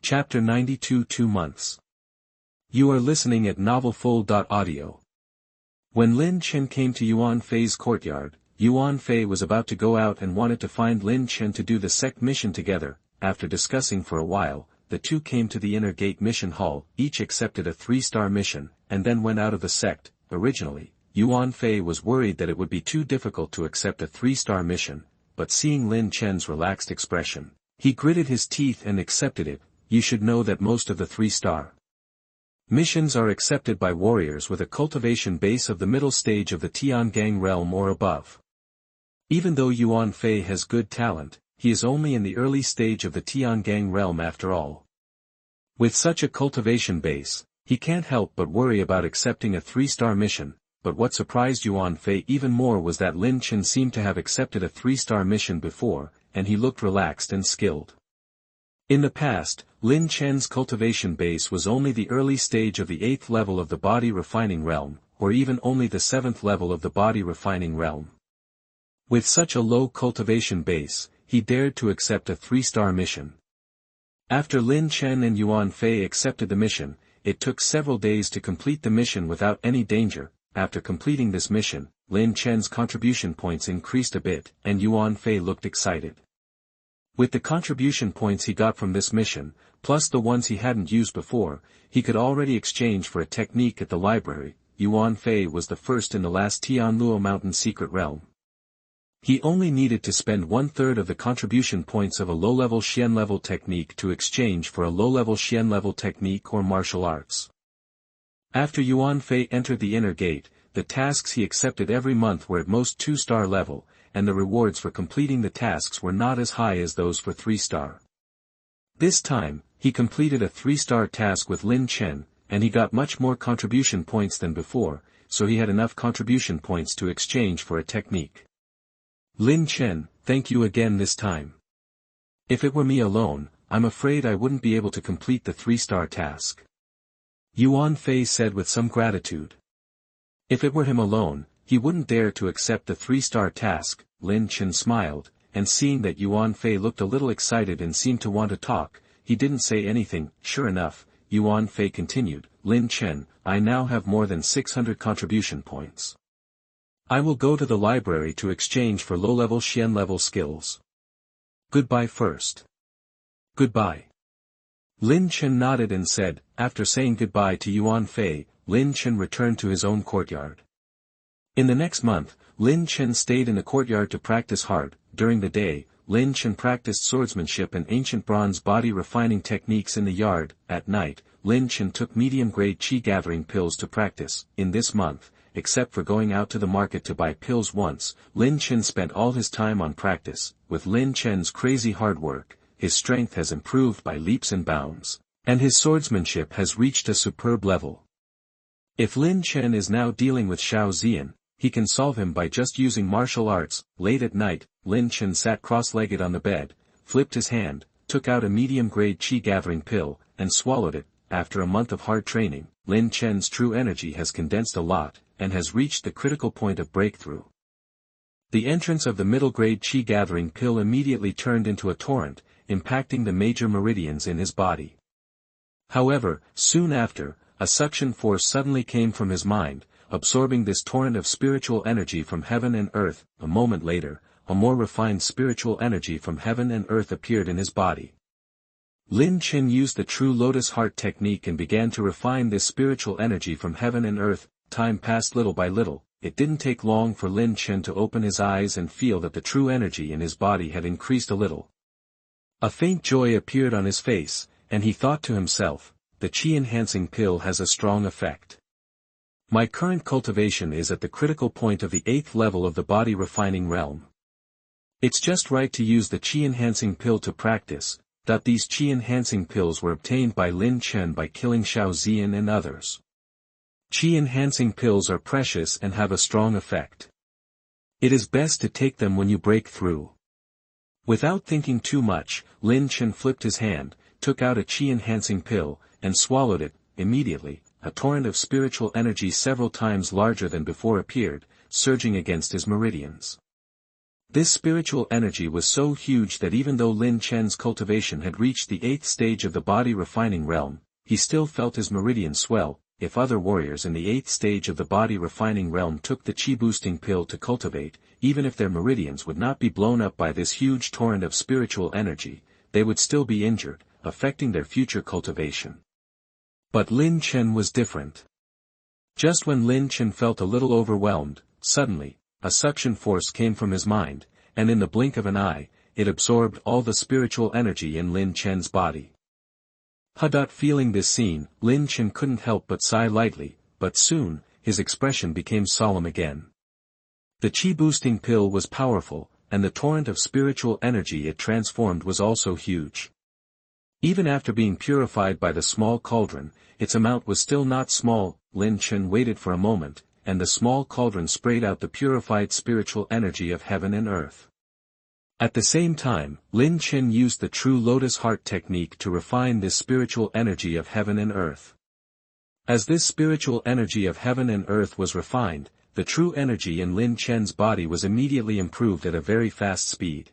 Chapter 92 2 months. You are listening at novelfull.audio. When Lin Chen came to Yuan Fei's courtyard, Yuan Fei was about to go out and wanted to find Lin Chen to do the sect mission together. After discussing for a while, the two came to the inner gate mission hall, each accepted a 3-star mission, and then went out of the sect. Originally, Yuan Fei was worried that it would be too difficult to accept a 3-star mission, but seeing Lin Chen's relaxed expression, he gritted his teeth and accepted it. You should know that most of the 3-star missions are accepted by warriors with a cultivation base of the middle stage of the Tiangang realm or above. Even though Yuan Fei has good talent, he is only in the early stage of the Tiangang realm after all. With such a cultivation base, he can't help but worry about accepting a 3-star mission, but what surprised Yuan Fei even more was that Lin Chen seemed to have accepted a 3-star mission before, and he looked relaxed and skilled. In the past, Lin Chen's cultivation base was only the early stage of the 8th level of the body refining realm, or even only the 7th level of the body refining realm. With such a low cultivation base, he dared to accept a 3-star mission. After Lin Chen and Yuan Fei accepted the mission, it took several days to complete the mission without any danger. After completing this mission, Lin Chen's contribution points increased a bit, and Yuan Fei looked excited. With the contribution points he got from this mission, plus the ones he hadn't used before, he could already exchange for a technique at the library. Yuan Fei was the first in the last Tianluo Mountain secret realm. He only needed to spend 1/3 of the contribution points of a low-level Xuan-level technique to exchange for a low-level Xuan-level technique or martial arts. After Yuan Fei entered the inner gate, the tasks he accepted every month were at most 2-star level, and the rewards for completing the tasks were not as high as those for 3-star. This time, he completed a 3-star task with Lin Chen, and he got much more contribution points than before, so he had enough contribution points to exchange for a technique. Lin Chen, thank you again this time. If it were me alone, I'm afraid I wouldn't be able to complete the 3-star task. Yuan Fei said with some gratitude. If it were him alone, he wouldn't dare to accept the 3-star task. Lin Chen smiled, and seeing that Yuan Fei looked a little excited and seemed to want to talk, he didn't say anything. Sure enough, Yuan Fei continued, Lin Chen, I now have more than 600 contribution points. I will go to the library to exchange for low-level Xuan-level skills. Goodbye first. Goodbye. Lin Chen nodded and said. After saying goodbye to Yuan Fei, Lin Chen returned to his own courtyard. In the next month, Lin Chen stayed in the courtyard to practice hard. During the day, Lin Chen practiced swordsmanship and ancient bronze body refining techniques in the yard. At night, Lin Chen took medium-grade qi gathering pills to practice. In this month, except for going out to the market to buy pills once, Lin Chen spent all his time on practice. With Lin Chen's crazy hard work, his strength has improved by leaps and bounds, and his swordsmanship has reached a superb level. If Lin Chen is now dealing with Xiao Zian, he can solve him by just using martial arts. Late at night, Lin Chen sat cross-legged on the bed, flipped his hand, took out a medium-grade qi gathering pill, and swallowed it. After a month of hard training, Lin Chen's true energy has condensed a lot, and has reached the critical point of breakthrough. The entrance of the middle-grade qi gathering pill immediately turned into a torrent, impacting the major meridians in his body. However, soon after, a suction force suddenly came from his mind, absorbing this torrent of spiritual energy from heaven and earth. A moment later, a more refined spiritual energy from heaven and earth appeared in his body. Lin Chen used the true lotus heart technique and began to refine this spiritual energy from heaven and earth. Time passed little by little. It didn't take long for Lin Chen to open his eyes and feel that the true energy in his body had increased a little. A faint joy appeared on his face, and he thought to himself, the qi-enhancing pill has a strong effect. My current cultivation is at the critical point of the 8th level of the body refining realm. It's just right to use the qi-enhancing pill to practice. These qi-enhancing pills were obtained by Lin Chen by killing Xiao Zian and others. Qi-enhancing pills are precious and have a strong effect. It is best to take them when you break through. Without thinking too much, Lin Chen flipped his hand, took out a qi-enhancing pill, and swallowed it. Immediately, a torrent of spiritual energy several times larger than before appeared, surging against his meridians. This spiritual energy was so huge that even though Lin Chen's cultivation had reached the 8th stage of the body refining realm, he still felt his meridian swell. If other warriors in the 8th stage of the body refining realm took the chi boosting pill to cultivate, even if their meridians would not be blown up by this huge torrent of spiritual energy, they would still be injured, affecting their future cultivation. But Lin Chen was different. Just when Lin Chen felt a little overwhelmed, suddenly, a suction force came from his mind, and in the blink of an eye, it absorbed all the spiritual energy in Lin Chen's body. Feeling this scene, Lin Chen couldn't help but sigh lightly, but soon, his expression became solemn again. The chi-boosting pill was powerful, and the torrent of spiritual energy it transformed was also huge. Even after being purified by the small cauldron, its amount was still not small. Lin Chen waited for a moment, and the small cauldron sprayed out the purified spiritual energy of heaven and earth. At the same time, Lin Chen used the true lotus heart technique to refine this spiritual energy of heaven and earth. As this spiritual energy of heaven and earth was refined, the true energy in Lin Chen's body was immediately improved at a very fast speed.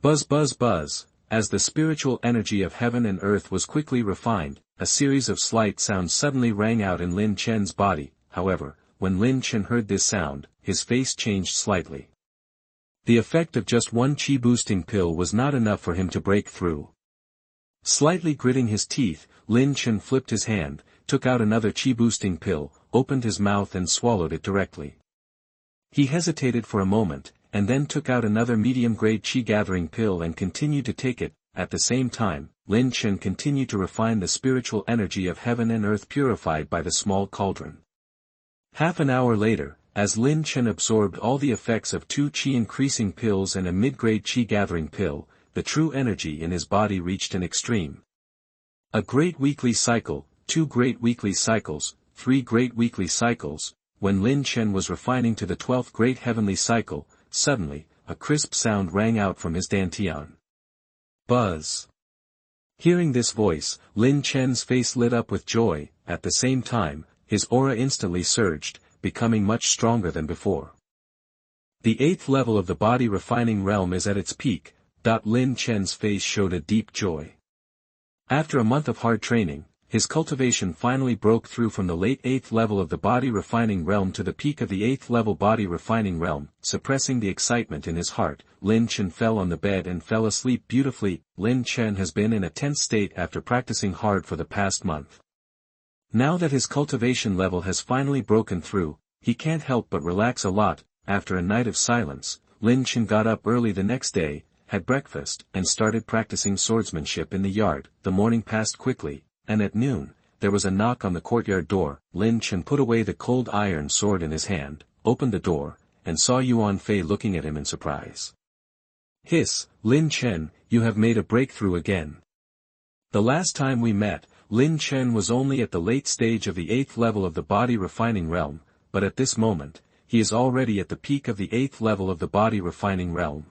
Buzz buzz buzz, as the spiritual energy of heaven and earth was quickly refined, a series of slight sounds suddenly rang out in Lin Chen's body. However, when Lin Chen heard this sound, his face changed slightly. The effect of just one chi-boosting pill was not enough for him to break through. Slightly gritting his teeth, Lin Chen flipped his hand, took out another chi-boosting pill, opened his mouth and swallowed it directly. He hesitated for a moment, and then took out another medium-grade chi-gathering pill and continued to take it. At the same time, Lin Chen continued to refine the spiritual energy of heaven and earth purified by the small cauldron. Half an hour later, as Lin Chen absorbed all the effects of 2 chi-increasing pills and a mid-grade chi-gathering pill, the true energy in his body reached an extreme. A great weekly cycle, 2 great weekly cycles, 3 great weekly cycles. When Lin Chen was refining to the 12th great heavenly cycle, suddenly, a crisp sound rang out from his dantian. Buzz. Hearing this voice, Lin Chen's face lit up with joy. At the same time, his aura instantly surged, becoming much stronger than before. The 8th level of the body refining realm is at its peak. Lin Chen's face showed a deep joy. After a month of hard training, his cultivation finally broke through from the late 8th level of the body refining realm to the peak of the 8th level body refining realm. Suppressing the excitement in his heart, Lin Chen fell on the bed and fell asleep beautifully. Lin Chen has been in a tense state after practicing hard for the past month. Now that his cultivation level has finally broken through, he can't help but relax a lot. After a night of silence, Lin Chen got up early the next day, had breakfast, and started practicing swordsmanship in the yard. The morning passed quickly, and at noon, there was a knock on the courtyard door. Lin Chen put away the cold iron sword in his hand, opened the door, and saw Yuan Fei looking at him in surprise. Hiss, Lin Chen, you have made a breakthrough again. The last time we met, Lin Chen was only at the late stage of the 8th level of the body refining realm, but at this moment, he is already at the peak of the 8th level of the body refining realm.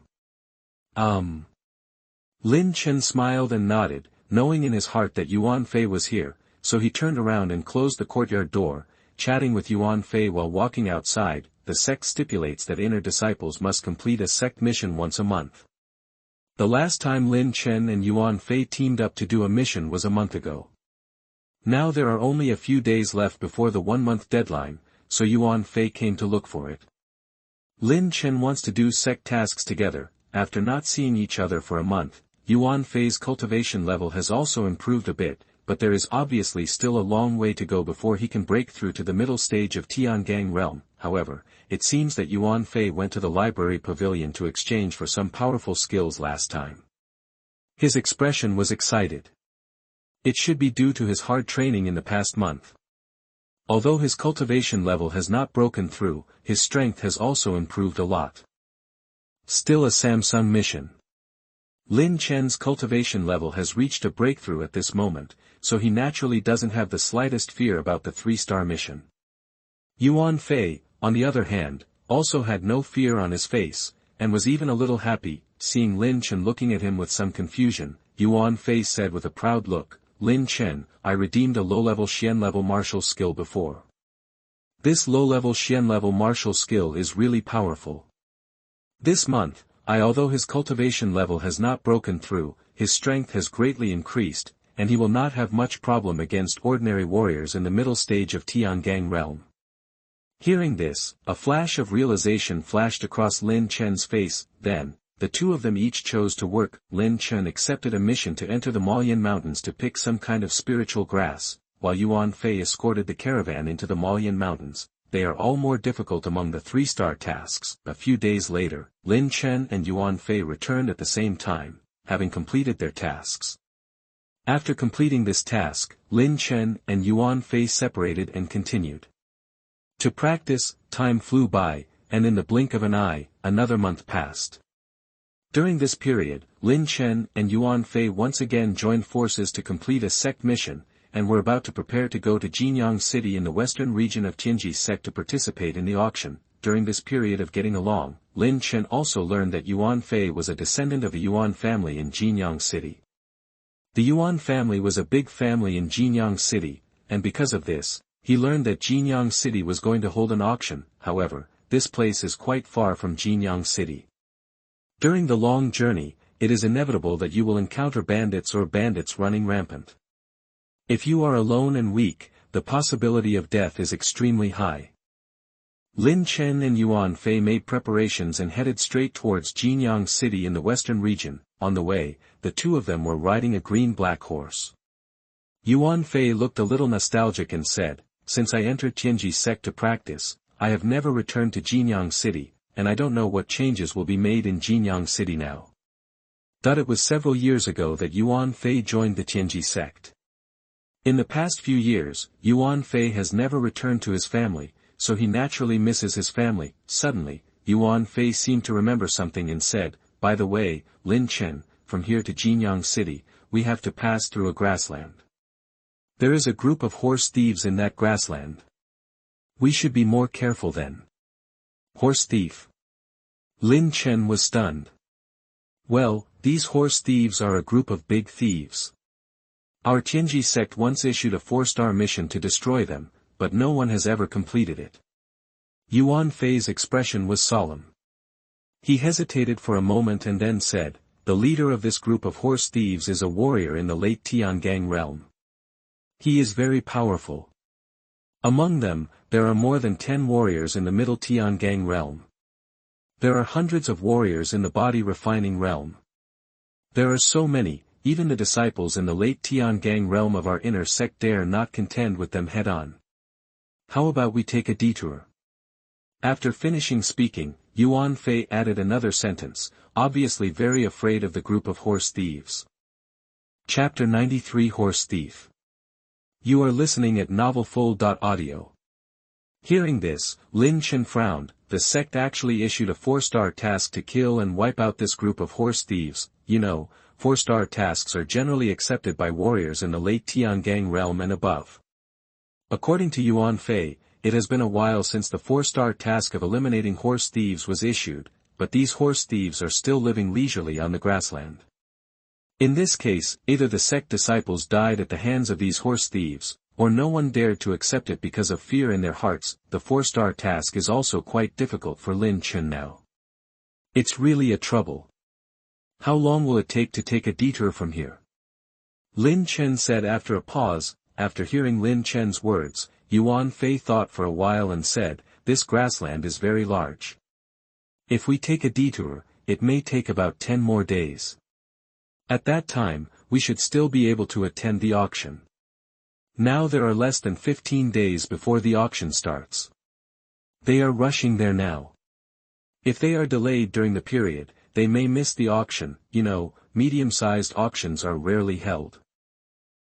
Lin Chen smiled and nodded, knowing in his heart that Yuan Fei was here, so he turned around and closed the courtyard door, chatting with Yuan Fei while walking outside. The sect stipulates that inner disciples must complete a sect mission once a month. The last time Lin Chen and Yuan Fei teamed up to do a mission was a month ago. Now there are only a few days left before the 1-month deadline, so Yuan Fei came to look for it. Lin Chen wants to do sect tasks together. After not seeing each other for a month, Yuan Fei's cultivation level has also improved a bit, but there is obviously still a long way to go before he can break through to the middle stage of Tiangang realm. However, it seems that Yuan Fei went to the library pavilion to exchange for some powerful skills last time. His expression was excited. It should be due to his hard training in the past month. Although his cultivation level has not broken through, his strength has also improved a lot. Still a Samsung mission. Lin Chen's cultivation level has reached a breakthrough at this moment, so he naturally doesn't have the slightest fear about the 3-star mission. Yuan Fei, on the other hand, also had no fear on his face, and was even a little happy. Seeing Lin Chen looking at him with some confusion, Yuan Fei said with a proud look, Lin Chen, I redeemed a low-level Xuan-level martial skill before. This low-level Xuan-level martial skill is really powerful. This month, although his cultivation level has not broken through, his strength has greatly increased, and he will not have much problem against ordinary warriors in the middle stage of Tiangang realm. Hearing this, a flash of realization flashed across Lin Chen's face. Then, the two of them each chose to work. Lin Chen accepted a mission to enter the Malian mountains to pick some kind of spiritual grass, while Yuan Fei escorted the caravan into the Malian mountains. They are all more difficult among the 3-star tasks. A few days later, Lin Chen and Yuan Fei returned at the same time, having completed their tasks. After completing this task, Lin Chen and Yuan Fei separated and continued to practice. Time flew by, and in the blink of an eye, another month passed. During this period, Lin Chen and Yuan Fei once again joined forces to complete a sect mission, and were about to prepare to go to Jinyang City in the western region of Tianji Sect to participate in the auction. During this period of getting along, Lin Chen also learned that Yuan Fei was a descendant of a Yuan family in Jinyang City. The Yuan family was a big family in Jinyang City, and because of this, he learned that Jinyang City was going to hold an auction. However, this place is quite far from Jinyang City. During the long journey, it is inevitable that you will encounter bandits running rampant. If you are alone and weak, the possibility of death is extremely high. Lin Chen and Yuan Fei made preparations and headed straight towards Jinyang City in the western region. On the way, the two of them were riding a green-black horse. Yuan Fei looked a little nostalgic and said, "Since I entered Tianji Sect to practice, I have never returned to Jinyang City, and I don't know what changes will be made in Jinyang City now." It was several years ago that Yuan Fei joined the Tianji Sect. In the past few years, Yuan Fei has never returned to his family, so he naturally misses his family. Suddenly, Yuan Fei seemed to remember something and said, "By the way, Lin Chen, from here to Jinyang City, we have to pass through a grassland. There is a group of horse thieves in that grassland. We should be more careful then." Horse thief? Lin Chen was stunned. "Well, these horse thieves are a group of big thieves. Our Tianji Sect once issued a 4-star mission to destroy them, but no one has ever completed it." Yuan Fei's expression was solemn. He hesitated for a moment and then said, "The leader of this group of horse thieves is a warrior in the late Tiangang realm. He is very powerful. Among them, there are more than 10 warriors in the middle Tiangang realm. There are hundreds of warriors in the body refining realm. There are so many, even the disciples in the late Tiangang realm of our inner sect dare not contend with them head-on. How about we take a detour?" After finishing speaking, Yuan Fei added another sentence, obviously very afraid of the group of horse thieves. Chapter 93 Horse Thief. You are listening at NovelFull.audio. Hearing this, Lin Chen frowned. The sect actually issued a 4-star task to kill and wipe out this group of horse thieves. 4-star tasks are generally accepted by warriors in the late Tiangang realm and above. According to Yuan Fei, it has been a while since the 4-star task of eliminating horse thieves was issued, but these horse thieves are still living leisurely on the grassland. In this case, either the sect disciples died at the hands of these horse thieves, or no one dared to accept it because of fear in their hearts. The 4-star task is also quite difficult for Lin Chen now. It's really a trouble. How long will it take to take a detour from here? Lin Chen said after a pause. After hearing Lin Chen's words, Yuan Fei thought for a while and said, "This grassland is very large. If we take a detour, it may take about 10 more days. At that time, we should still be able to attend the auction. Now there are less than 15 days before the auction starts. They are rushing there now. If they are delayed during the period, they may miss the auction. Medium-sized auctions are rarely held.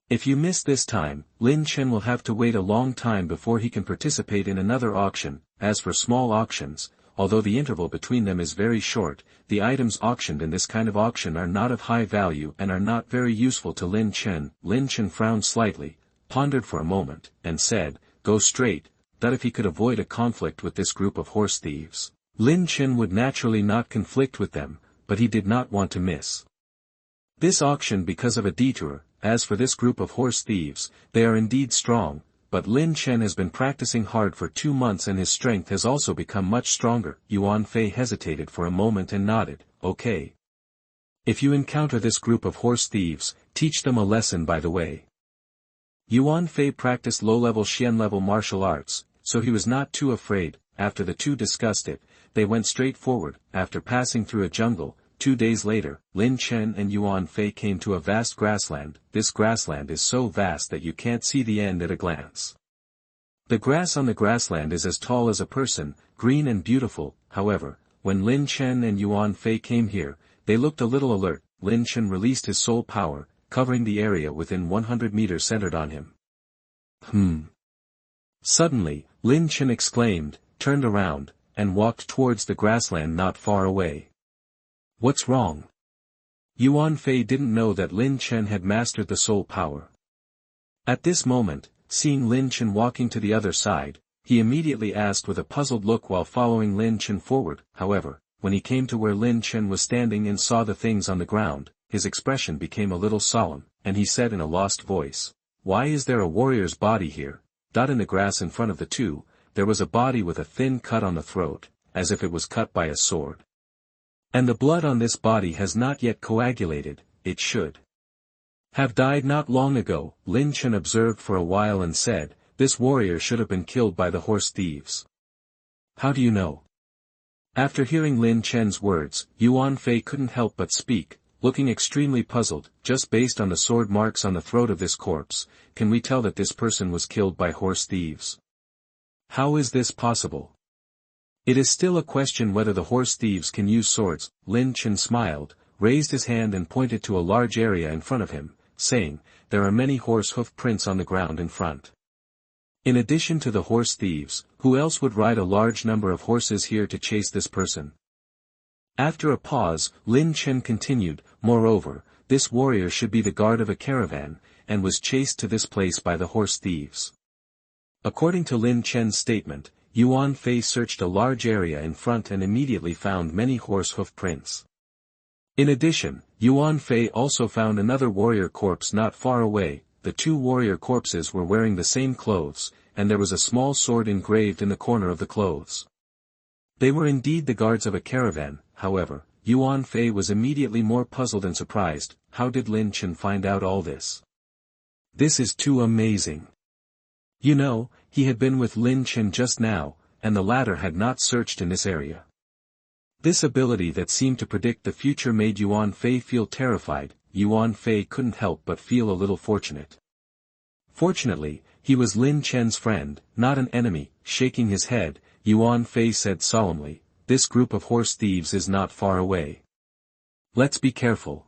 If you miss this time, Lin Chen will have to wait a long time before he can participate in another auction. As for small auctions, although the interval between them is very short, the items auctioned in this kind of auction are not of high value and are not very useful to Lin Chen." Lin Chen frowned slightly, pondered for a moment, and said, "Go straight." That if he could avoid a conflict with this group of horse thieves, Lin Chen would naturally not conflict with them, but he did not want to miss this auction because of a detour. As for this group of horse thieves, they are indeed strong, but Lin Chen has been practicing hard for 2 months and his strength has also become much stronger. Yuan Fei hesitated for a moment and nodded, okay. If you encounter this group of horse thieves, teach them a lesson by the way. Yuan Fei practiced low-level Xian-level martial arts, so he was not too afraid. After the two discussed it, they went straight forward. After passing through a jungle, 2 days later, Lin Chen and Yuan Fei came to a vast grassland. This grassland is so vast that you can't see the end at a glance. The grass on the grassland is as tall as a person, green and beautiful. However, when Lin Chen and Yuan Fei came here, they looked a little alert. Lin Chen released his soul power, covering the area within 100 meters centered on him. Suddenly, Lin Chen exclaimed, turned around, and walked towards the grassland not far away. What's wrong? Yuan Fei didn't know that Lin Chen had mastered the soul power. At this moment, seeing Lin Chen walking to the other side, he immediately asked with a puzzled look while following Lin Chen forward. However, when he came to where Lin Chen was standing and saw the things on the ground, his expression became a little solemn, and he said in a lost voice, "Why is there a warrior's body here?" In the grass in front of the two, there was a body with a thin cut on the throat, as if it was cut by a sword. And the blood on this body has not yet coagulated. It should have died not long ago. Lin Chen observed for a while and said, "This warrior should have been killed by the horse thieves." "How do you know?" After hearing Lin Chen's words, Yuan Fei couldn't help but speak, looking extremely puzzled. "Just based on the sword marks on the throat of this corpse, can we tell that this person was killed by horse thieves? How is this possible? It is still a question whether the horse thieves can use swords." Lin Chen smiled, raised his hand and pointed to a large area in front of him, saying, "There are many horse hoof prints on the ground in front. In addition to the horse thieves, who else would ride a large number of horses here to chase this person?" After a pause, Lin Chen continued, "Moreover, this warrior should be the guard of a caravan, and was chased to this place by the horse thieves." According to Lin Chen's statement, Yuan Fei searched a large area in front and immediately found many horse hoof prints. In addition, Yuan Fei also found another warrior corpse not far away. The two warrior corpses were wearing the same clothes, and there was a small sword engraved in the corner of the clothes. They were indeed the guards of a caravan. However, Yuan Fei was immediately more puzzled and surprised. How did Lin Chen find out all this? This is too amazing. You know, he had been with Lin Chen just now, and the latter had not searched in this area. This ability that seemed to predict the future made Yuan Fei feel terrified. Yuan Fei couldn't help but feel a little fortunate. Fortunately, he was Lin Chen's friend, not an enemy. Shaking his head, Yuan Fei said solemnly, "This group of horse thieves is not far away. Let's be careful."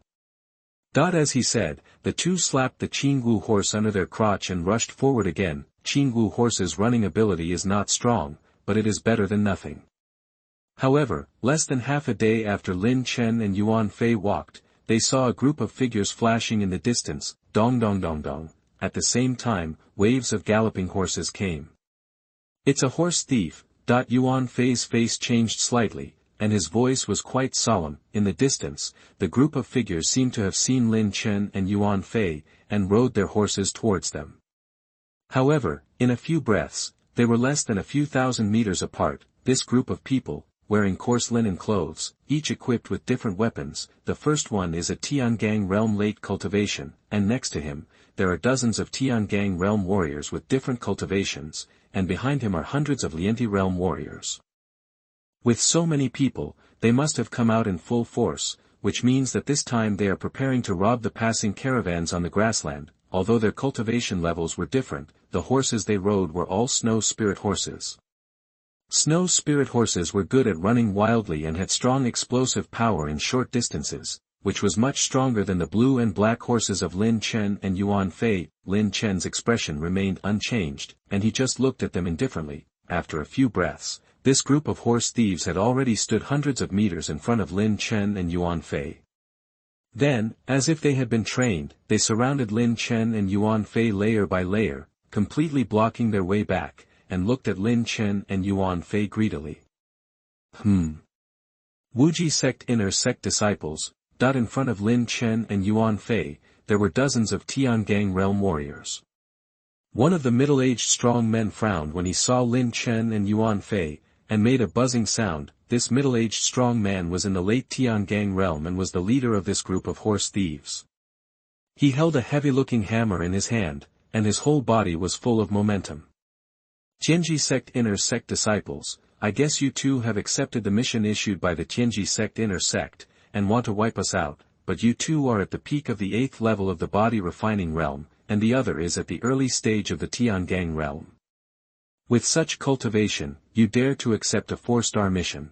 As he said, the two slapped the Qingwu horse under their crotch and rushed forward again. Qingwu horse's running ability is not strong, but it is better than nothing. However, less than half a day after Lin Chen and Yuan Fei walked, they saw a group of figures flashing in the distance. Dong dong dong dong. At the same time, waves of galloping horses came. "It's a horse thief." Yuan Fei's face changed slightly, and his voice was quite solemn. In the distance, the group of figures seemed to have seen Lin Chen and Yuan Fei, and rode their horses towards them. However, in a few breaths, they were less than a few thousand meters apart. This group of people, wearing coarse linen clothes, each equipped with different weapons. The first one is a Tiangang realm late cultivation, and next to him, there are dozens of Tiangang realm warriors with different cultivations, and behind him are hundreds of Lienti realm warriors. With so many people, they must have come out in full force, which means that this time they are preparing to rob the passing caravans on the grassland. Although their cultivation levels were different, the horses they rode were all snow spirit horses. Snow spirit horses were good at running wildly and had strong explosive power in short distances, which was much stronger than the blue and black horses of Lin Chen and Yuan Fei. Lin Chen's expression remained unchanged, and he just looked at them indifferently. After a few breaths, this group of horse thieves had already stood hundreds of meters in front of Lin Chen and Yuan Fei. Then, as if they had been trained, they surrounded Lin Chen and Yuan Fei layer by layer, completely blocking their way back, and looked at Lin Chen and Yuan Fei greedily. Wuji Sect Inner Sect disciples. In front of Lin Chen and Yuan Fei, there were dozens of Tiangang realm warriors. One of the middle-aged strong men frowned when he saw Lin Chen and Yuan Fei, and made a buzzing sound. This middle-aged strong man was in the late Tiangang realm and was the leader of this group of horse thieves. He held a heavy-looking hammer in his hand, and his whole body was full of momentum. Tianji Sect Inner Sect disciples, I guess you two have accepted the mission issued by the Tianji Sect Inner Sect, and want to wipe us out, but you two are at the peak of the 8th level of the body refining realm, and the other is at the early stage of the Tiangang realm. With such cultivation, you dare to accept a 4-star mission.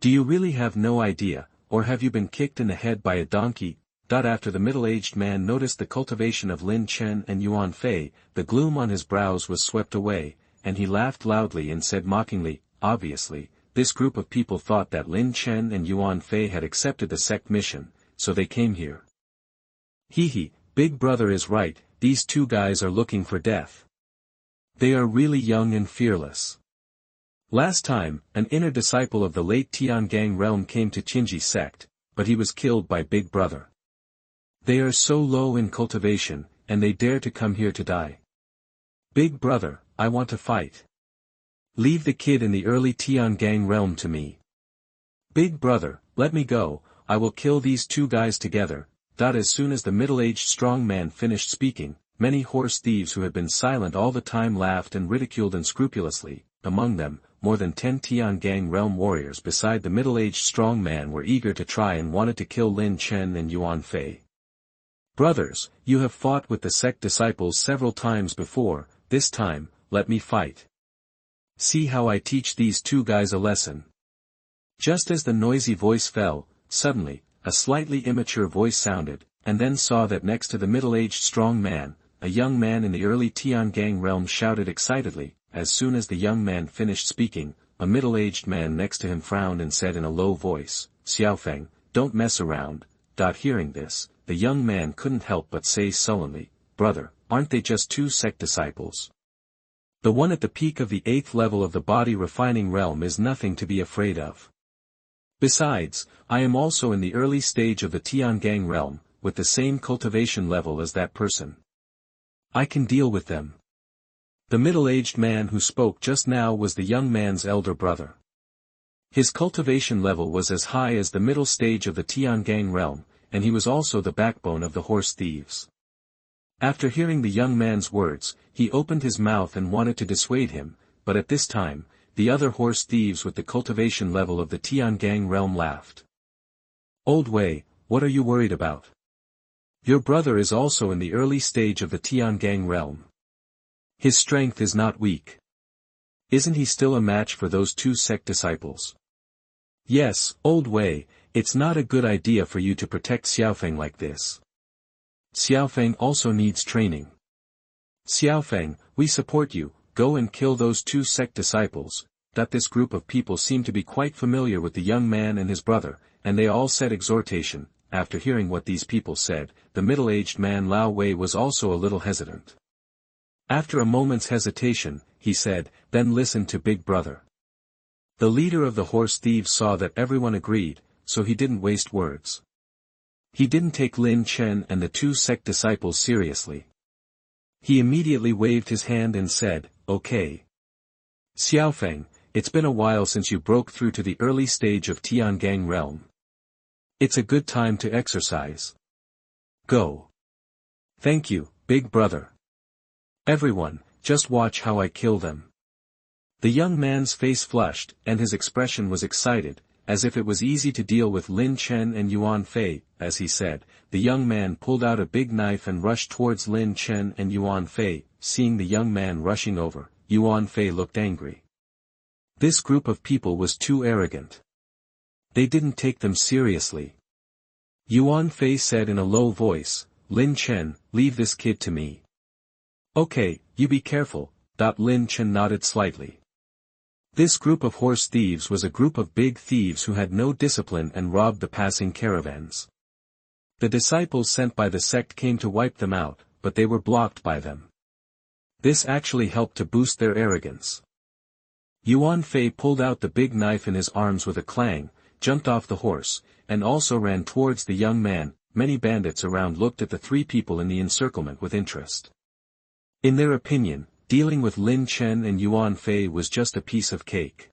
Do you really have no idea, or have you been kicked in the head by a donkey? After the middle-aged man noticed the cultivation of Lin Chen and Yuan Fei, the gloom on his brows was swept away, and he laughed loudly and said mockingly, obviously, this group of people thought that Lin Chen and Yuan Fei had accepted the sect mission, so they came here. Hee, Big Brother is right, these two guys are looking for death. They are really young and fearless. Last time, an inner disciple of the late Tiangang realm came to Tianji Sect, but he was killed by Big Brother. They are so low in cultivation, and they dare to come here to die. Big Brother, I want to fight. Leave the kid in the early Tiangang realm to me. Big Brother, let me go, I will kill these two guys together. As soon as the middle-aged strong man finished speaking, many horse thieves who had been silent all the time laughed and ridiculed unscrupulously. Among them, more than 10 Tiangang realm warriors beside the middle-aged strong man were eager to try and wanted to kill Lin Chen and Yuan Fei. Brothers, you have fought with the sect disciples several times before, this time, let me fight. See how I teach these two guys a lesson. Just as the noisy voice fell, suddenly, a slightly immature voice sounded, and then saw that next to the middle-aged strong man, a young man in the early Tiangang realm shouted excitedly. As soon as the young man finished speaking, a middle-aged man next to him frowned and said in a low voice, Xiaofeng, don't mess around. Hearing this, the young man couldn't help but say sullenly, brother, aren't they just two sect disciples? The one at the peak of the 8th level of the body refining realm is nothing to be afraid of. Besides, I am also in the early stage of the Tiangang realm, with the same cultivation level as that person. I can deal with them. The middle-aged man who spoke just now was the young man's elder brother. His cultivation level was as high as the middle stage of the Tiangang realm, and he was also the backbone of the horse thieves. After hearing the young man's words, he opened his mouth and wanted to dissuade him, but at this time, the other horse thieves with the cultivation level of the Tiangang realm laughed. Old Wei, what are you worried about? Your brother is also in the early stage of the Tiangang realm. His strength is not weak. Isn't he still a match for those two sect disciples? Yes, Old Wei, it's not a good idea for you to protect Xiaofeng like this. Xiaofeng also needs training. Xiaofeng, we support you, go and kill those two sect disciples. This group of people seemed to be quite familiar with the young man and his brother, and they all said exhortation. After hearing what these people said, the middle-aged man Lao Wei was also a little hesitant. After a moment's hesitation, he said, then listen to Big Brother. The leader of the horse thieves saw that everyone agreed, so he didn't waste words. He didn't take Lin Chen and the two sect disciples seriously. He immediately waved his hand and said, okay. Xiaofeng, it's been a while since you broke through to the early stage of Tiangang realm. It's a good time to exercise. Go. Thank you, Big Brother. Everyone, just watch how I kill them. The young man's face flushed, and his expression was excited, as if it was easy to deal with Lin Chen and Yuan Fei. As he said, the young man pulled out a big knife and rushed towards Lin Chen and Yuan Fei. Seeing the young man rushing over, Yuan Fei looked angry. This group of people was too arrogant. They didn't take them seriously. Yuan Fei said in a low voice, Lin Chen, leave this kid to me. Okay, you be careful. Lin Chen nodded slightly. This group of horse thieves was a group of big thieves who had no discipline and robbed the passing caravans. The disciples sent by the sect came to wipe them out, but they were blocked by them. This actually helped to boost their arrogance. Yuan Fei pulled out the big knife in his arms with a clang, jumped off the horse, and also ran towards the young man. Many bandits around looked at the three people in the encirclement with interest. In their opinion, dealing with Lin Chen and Yuan Fei was just a piece of cake.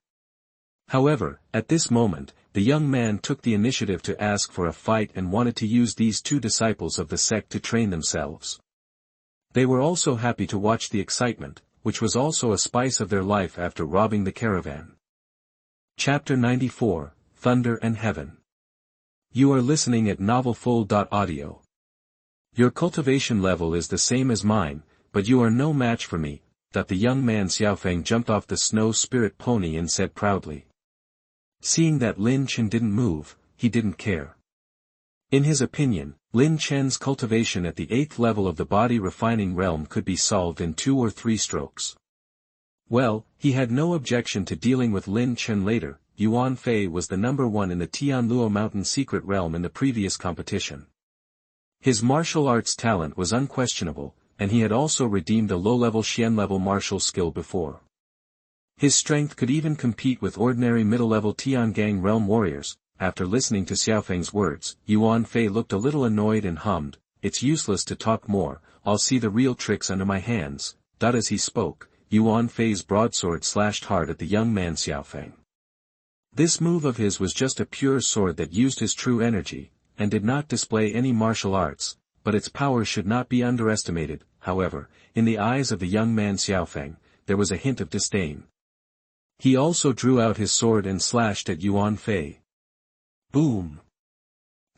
However, at this moment, the young man took the initiative to ask for a fight and wanted to use these two disciples of the sect to train themselves. They were also happy to watch the excitement, which was also a spice of their life after robbing the caravan. Chapter 94, Thunder and Heaven. You are listening at NovelFull.audio. Your cultivation level is the same as mine, but you are no match for me, that the young man Xiaofeng jumped off the snow spirit pony and said proudly. Seeing that Lin Chen didn't move, he didn't care. In his opinion, Lin Chen's cultivation at the 8th level of the body refining realm could be solved in 2 or 3 strokes. Well, he had no objection to dealing with Lin Chen later. Yuan Fei was the number 1 in the Tianluo Mountain secret realm in the previous competition. His martial arts talent was unquestionable, and he had also redeemed a low-level Xuan-level martial skill before. His strength could even compete with ordinary middle-level Tiangang realm warriors. After listening to Xiaofeng's words, Yuan Fei looked a little annoyed and hummed, "It's useless to talk more, I'll see the real tricks under my hands." As he spoke, Yuan Fei's broadsword slashed hard at the young man Xiaofeng. This move of his was just a pure sword that used his true energy, and did not display any martial arts, but its power should not be underestimated. However, in the eyes of the young man Xiaofeng, there was a hint of disdain. He also drew out his sword and slashed at Yuan Fei. Boom!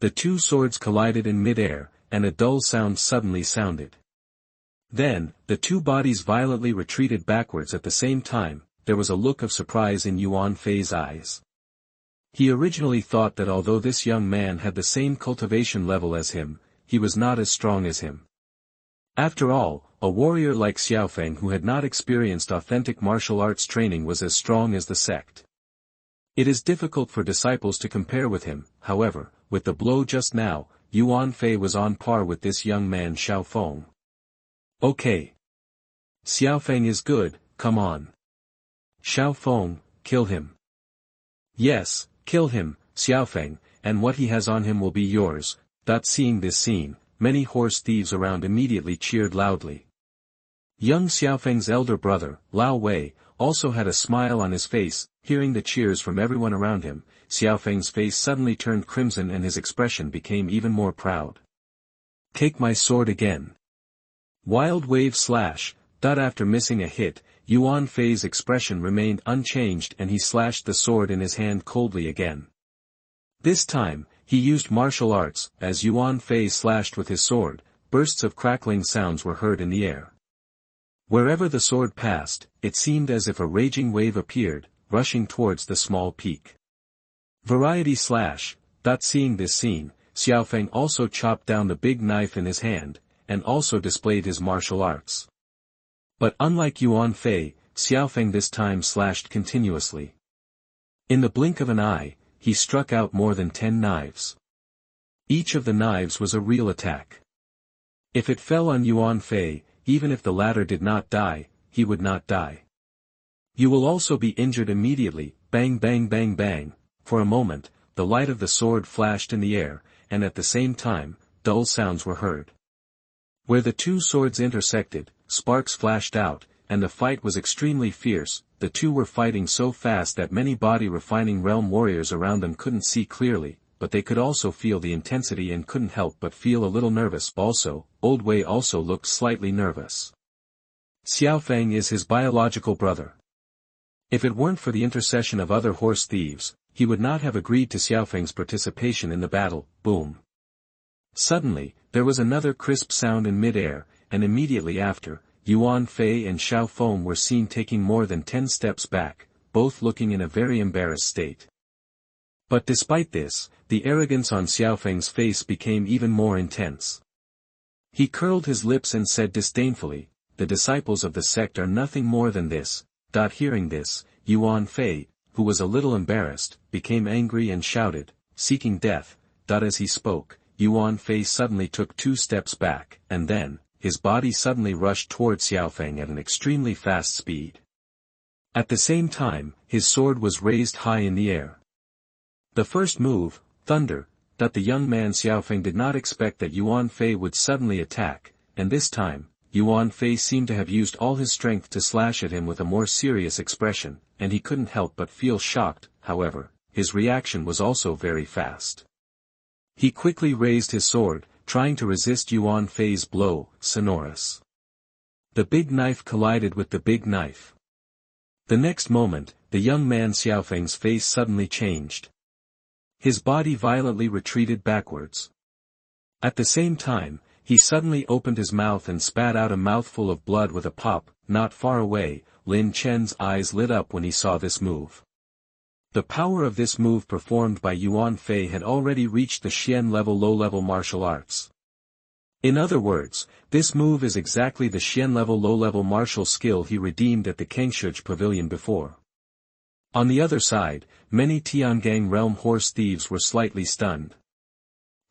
The two swords collided in mid-air, and a dull sound suddenly sounded. Then, the two bodies violently retreated backwards at the same time. There was a look of surprise in Yuan Fei's eyes. He originally thought that although this young man had the same cultivation level as him, he was not as strong as him. After all, a warrior like Xiaofeng who had not experienced authentic martial arts training was as strong as the sect. It is difficult for disciples to compare with him. However, with the blow just now, Yuan Fei was on par with this young man Xiaofeng. Okay. Xiaofeng is good, come on. Xiaofeng, kill him. Yes, kill him, Xiaofeng, and what he has on him will be yours. Seeing this scene, many horse thieves around immediately cheered loudly. Young Xiaofeng's elder brother, Lao Wei, also had a smile on his face. Hearing the cheers from everyone around him, Xiaofeng's face suddenly turned crimson and his expression became even more proud. Take my sword again. Wild wave slash. After missing a hit, Yuan Fei's expression remained unchanged and he slashed the sword in his hand coldly again. This time, he used martial arts. As Yuan Fei slashed with his sword, bursts of crackling sounds were heard in the air. Wherever the sword passed, it seemed as if a raging wave appeared, rushing towards the small peak. Variety slash. Seeing this scene, Xiaofeng also chopped down the big knife in his hand, and also displayed his martial arts. But unlike Yuan Fei, Xiaofeng this time slashed continuously. In the blink of an eye, he struck out more than 10 knives. Each of the knives was a real attack. If it fell on Yuan Fei, even if the latter did not die, he would not die. You will also be injured immediately. Bang bang bang bang. For a moment, the light of the sword flashed in the air, and at the same time, dull sounds were heard. Where the two swords intersected, sparks flashed out, and the fight was extremely fierce. The two were fighting so fast that many body refining realm warriors around them couldn't see clearly, but they could also feel the intensity and couldn't help but feel a little nervous. Also, Old Wei also looked slightly nervous. Xiaofeng is his biological brother. If it weren't for the intercession of other horse thieves, he would not have agreed to Xiaofeng's participation in the battle. Boom. Suddenly, there was another crisp sound in mid-air, and immediately after, Yuan Fei and Xiaofeng were seen taking more than 10 steps back, both looking in a very embarrassed state. But despite this, the arrogance on Xiaofeng's face became even more intense. He curled his lips and said disdainfully, "The disciples of the sect are nothing more than this." Hearing this, Yuan Fei, who was a little embarrassed, became angry and shouted, "Seeking death." As he spoke, Yuan Fei suddenly took 2 steps back, and then, his body suddenly rushed towards Xiaofeng at an extremely fast speed. At the same time, his sword was raised high in the air. The first move, thunder, the young man Xiaofeng did not expect that Yuan Fei would suddenly attack, and this time, Yuan Fei seemed to have used all his strength to slash at him with a more serious expression, and he couldn't help but feel shocked. However, his reaction was also very fast. He quickly raised his sword, trying to resist Yuan Fei's blow, sonorous. The big knife collided with the big knife. The next moment, the young man Xiaofeng's face suddenly changed. His body violently retreated backwards. At the same time, he suddenly opened his mouth and spat out a mouthful of blood with a pop. Not far away, Lin Chen's eyes lit up when he saw this move. The power of this move performed by Yuan Fei had already reached the Xian-level low-level martial arts. In other words, this move is exactly the Xian-level low-level martial skill he redeemed at the Kengshuj pavilion before. On the other side, many Tiangang realm horse thieves were slightly stunned.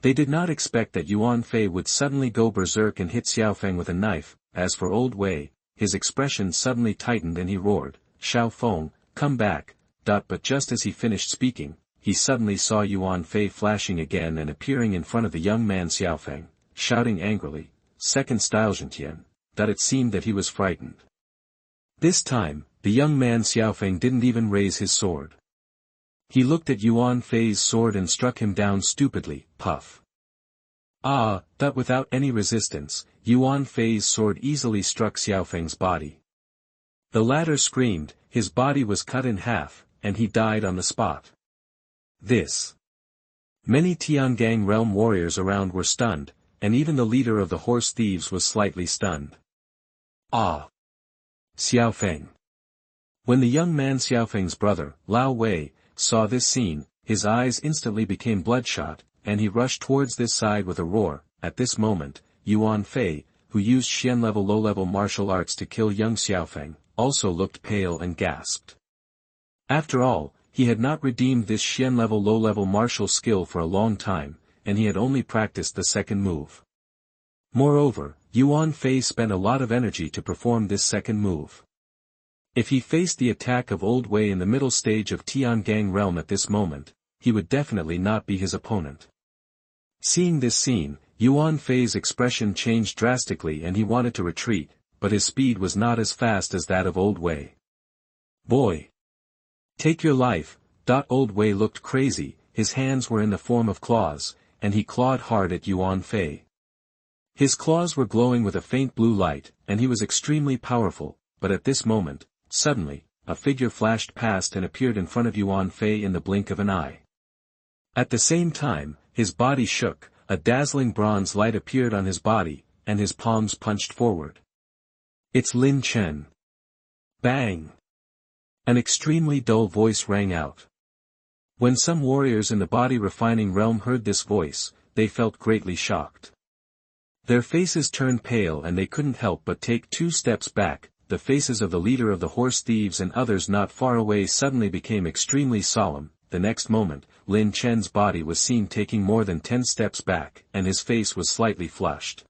They did not expect that Yuan Fei would suddenly go berserk and hit Xiaofeng with a knife. As for Old Wei, his expression suddenly tightened and he roared, "Xiaofeng, come back!" But just as he finished speaking, he suddenly saw Yuan Fei flashing again and appearing in front of the young man Xiaofeng, shouting angrily, "Second style Jinyang," that it seemed that he was frightened. This time, the young man Xiaofeng didn't even raise his sword. He looked at Yuan Fei's sword and struck him down stupidly, puff. That without any resistance, Yuan Fei's sword easily struck Xiaofeng's body. The latter screamed, his body was cut in half, and he died on the spot. Many Tiangang realm warriors around were stunned, and even the leader of the horse thieves was slightly stunned. Xiaofeng. When the young man Xiaofeng's brother, Lao Wei, saw this scene, his eyes instantly became bloodshot, and he rushed towards this side with a roar. At this moment, Yuan Fei, who used Xian-level low-level martial arts to kill young Xiaofeng, also looked pale and gasped. After all, he had not redeemed this Xian-level low-level martial skill for a long time, and he had only practiced the second move. Moreover, Yuan Fei spent a lot of energy to perform this second move. If he faced the attack of Old Wei in the middle stage of Tiangang realm at this moment, he would definitely not be his opponent. Seeing this scene, Yuan Fei's expression changed drastically and he wanted to retreat, but his speed was not as fast as that of Old Wei. "Boy! Take your life!" Old Wei looked crazy, his hands were in the form of claws, and he clawed hard at Yuan Fei. His claws were glowing with a faint blue light, and he was extremely powerful, but at this moment, suddenly, a figure flashed past and appeared in front of Yuan Fei in the blink of an eye. At the same time, his body shook, a dazzling bronze light appeared on his body, and his palms punched forward. "It's Lin Chen!" Bang! An extremely dull voice rang out. When some warriors in the body refining realm heard this voice, they felt greatly shocked. Their faces turned pale and they couldn't help but take 2 steps back. The faces of the leader of the horse thieves and others not far away suddenly became extremely solemn. The next moment, Lin Chen's body was seen taking more than 10 steps back, and his face was slightly flushed.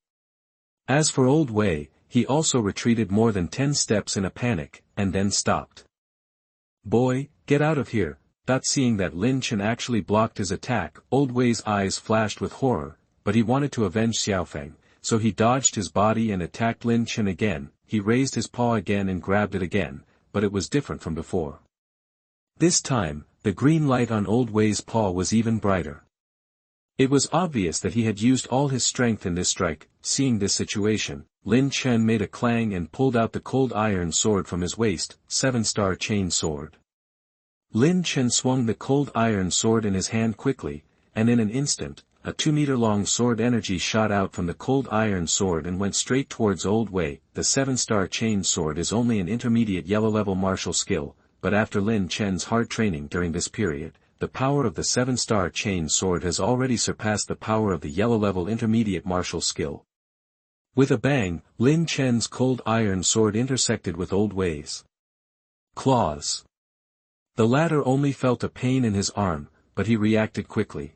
As for Old Wei, he also retreated more than 10 steps in a panic, and then stopped. "Boy, get out of here!" Seeing that Lin Chen actually blocked his attack, Old Wei's eyes flashed with horror, but he wanted to avenge Xiaofeng, so he dodged his body and attacked Lin Chen again. He raised his paw again and grabbed it again, but it was different from before. This time, the green light on Old Wei's paw was even brighter. It was obvious that he had used all his strength in this strike. Seeing this situation, Lin Chen made a clang and pulled out the cold iron sword from his waist, 7-star chain sword. Lin Chen swung the cold iron sword in his hand quickly, and in an instant, a 2-meter-long sword energy shot out from the cold iron sword and went straight towards Old Wei. The 7-star chain sword is only an intermediate yellow-level martial skill, but after Lin Chen's hard training during this period, the power of the 7-star chain sword has already surpassed the power of the yellow-level intermediate martial skill. With a bang, Lin Chen's cold iron sword intersected with Old Wei's claws. The latter only felt a pain in his arm, but he reacted quickly.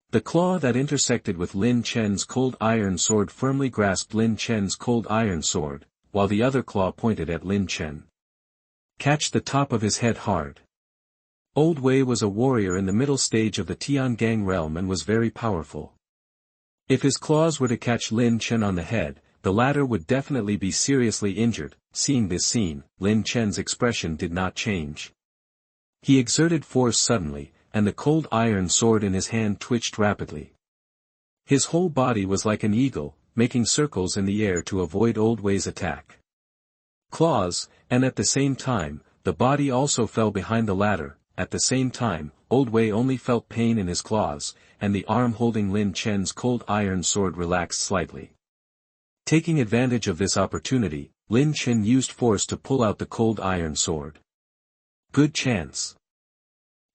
The claw that intersected with Lin Chen's cold iron sword firmly grasped Lin Chen's cold iron sword, while the other claw pointed at Lin Chen. "Catch the top of his head hard." Old Wei was a warrior in the middle stage of the Tiangang realm and was very powerful. If his claws were to catch Lin Chen on the head, the latter would definitely be seriously injured. Seeing this scene, Lin Chen's expression did not change. He exerted force suddenly, and the cold iron sword in his hand twitched rapidly. His whole body was like an eagle, making circles in the air to avoid Old Wei's attack. Claws, and at the same time, the body also fell behind the latter. At the same time, Old Wei only felt pain in his claws, and the arm holding Lin Chen's cold iron sword relaxed slightly. Taking advantage of this opportunity, Lin Chen used force to pull out the cold iron sword. Good chance.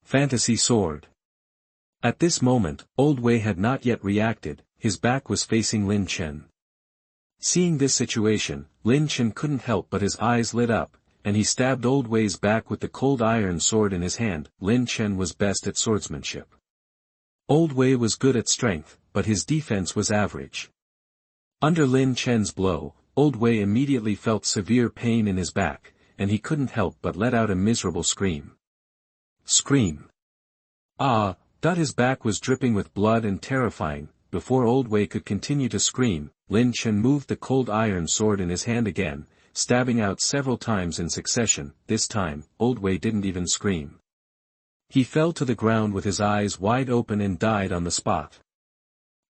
Fantasy sword. At this moment, Old Wei had not yet reacted, his back was facing Lin Chen. Seeing this situation, Lin Chen couldn't help but his eyes lit up, and he stabbed Old Wei's back with the cold iron sword in his hand. Lin Chen was best at swordsmanship. Old Wei was good at strength, but his defense was average. Under Lin Chen's blow, Old Wei immediately felt severe pain in his back, and he couldn't help but let out a miserable scream. Scream. Ah! His back was dripping with blood and terrifying. Before Old Wei could continue to scream, Lin Chen moved the cold iron sword in his hand again, stabbing out several times in succession. This time, Old Wei didn't even scream. He fell to the ground with his eyes wide open and died on the spot.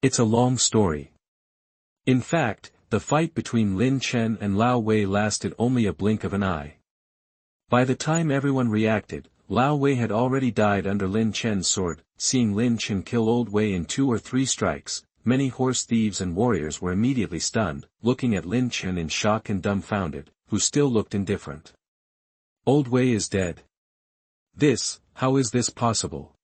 It's a long story. In fact, the fight between Lin Chen and Lao Wei lasted only a blink of an eye. By the time everyone reacted, Lao Wei had already died under Lin Chen's sword. Seeing Lin Chen kill Old Wei in 2 or 3 strikes, many horse thieves and warriors were immediately stunned, looking at Lin Chen in shock and dumbfounded, who still looked indifferent. Old Wei is dead. How is this possible?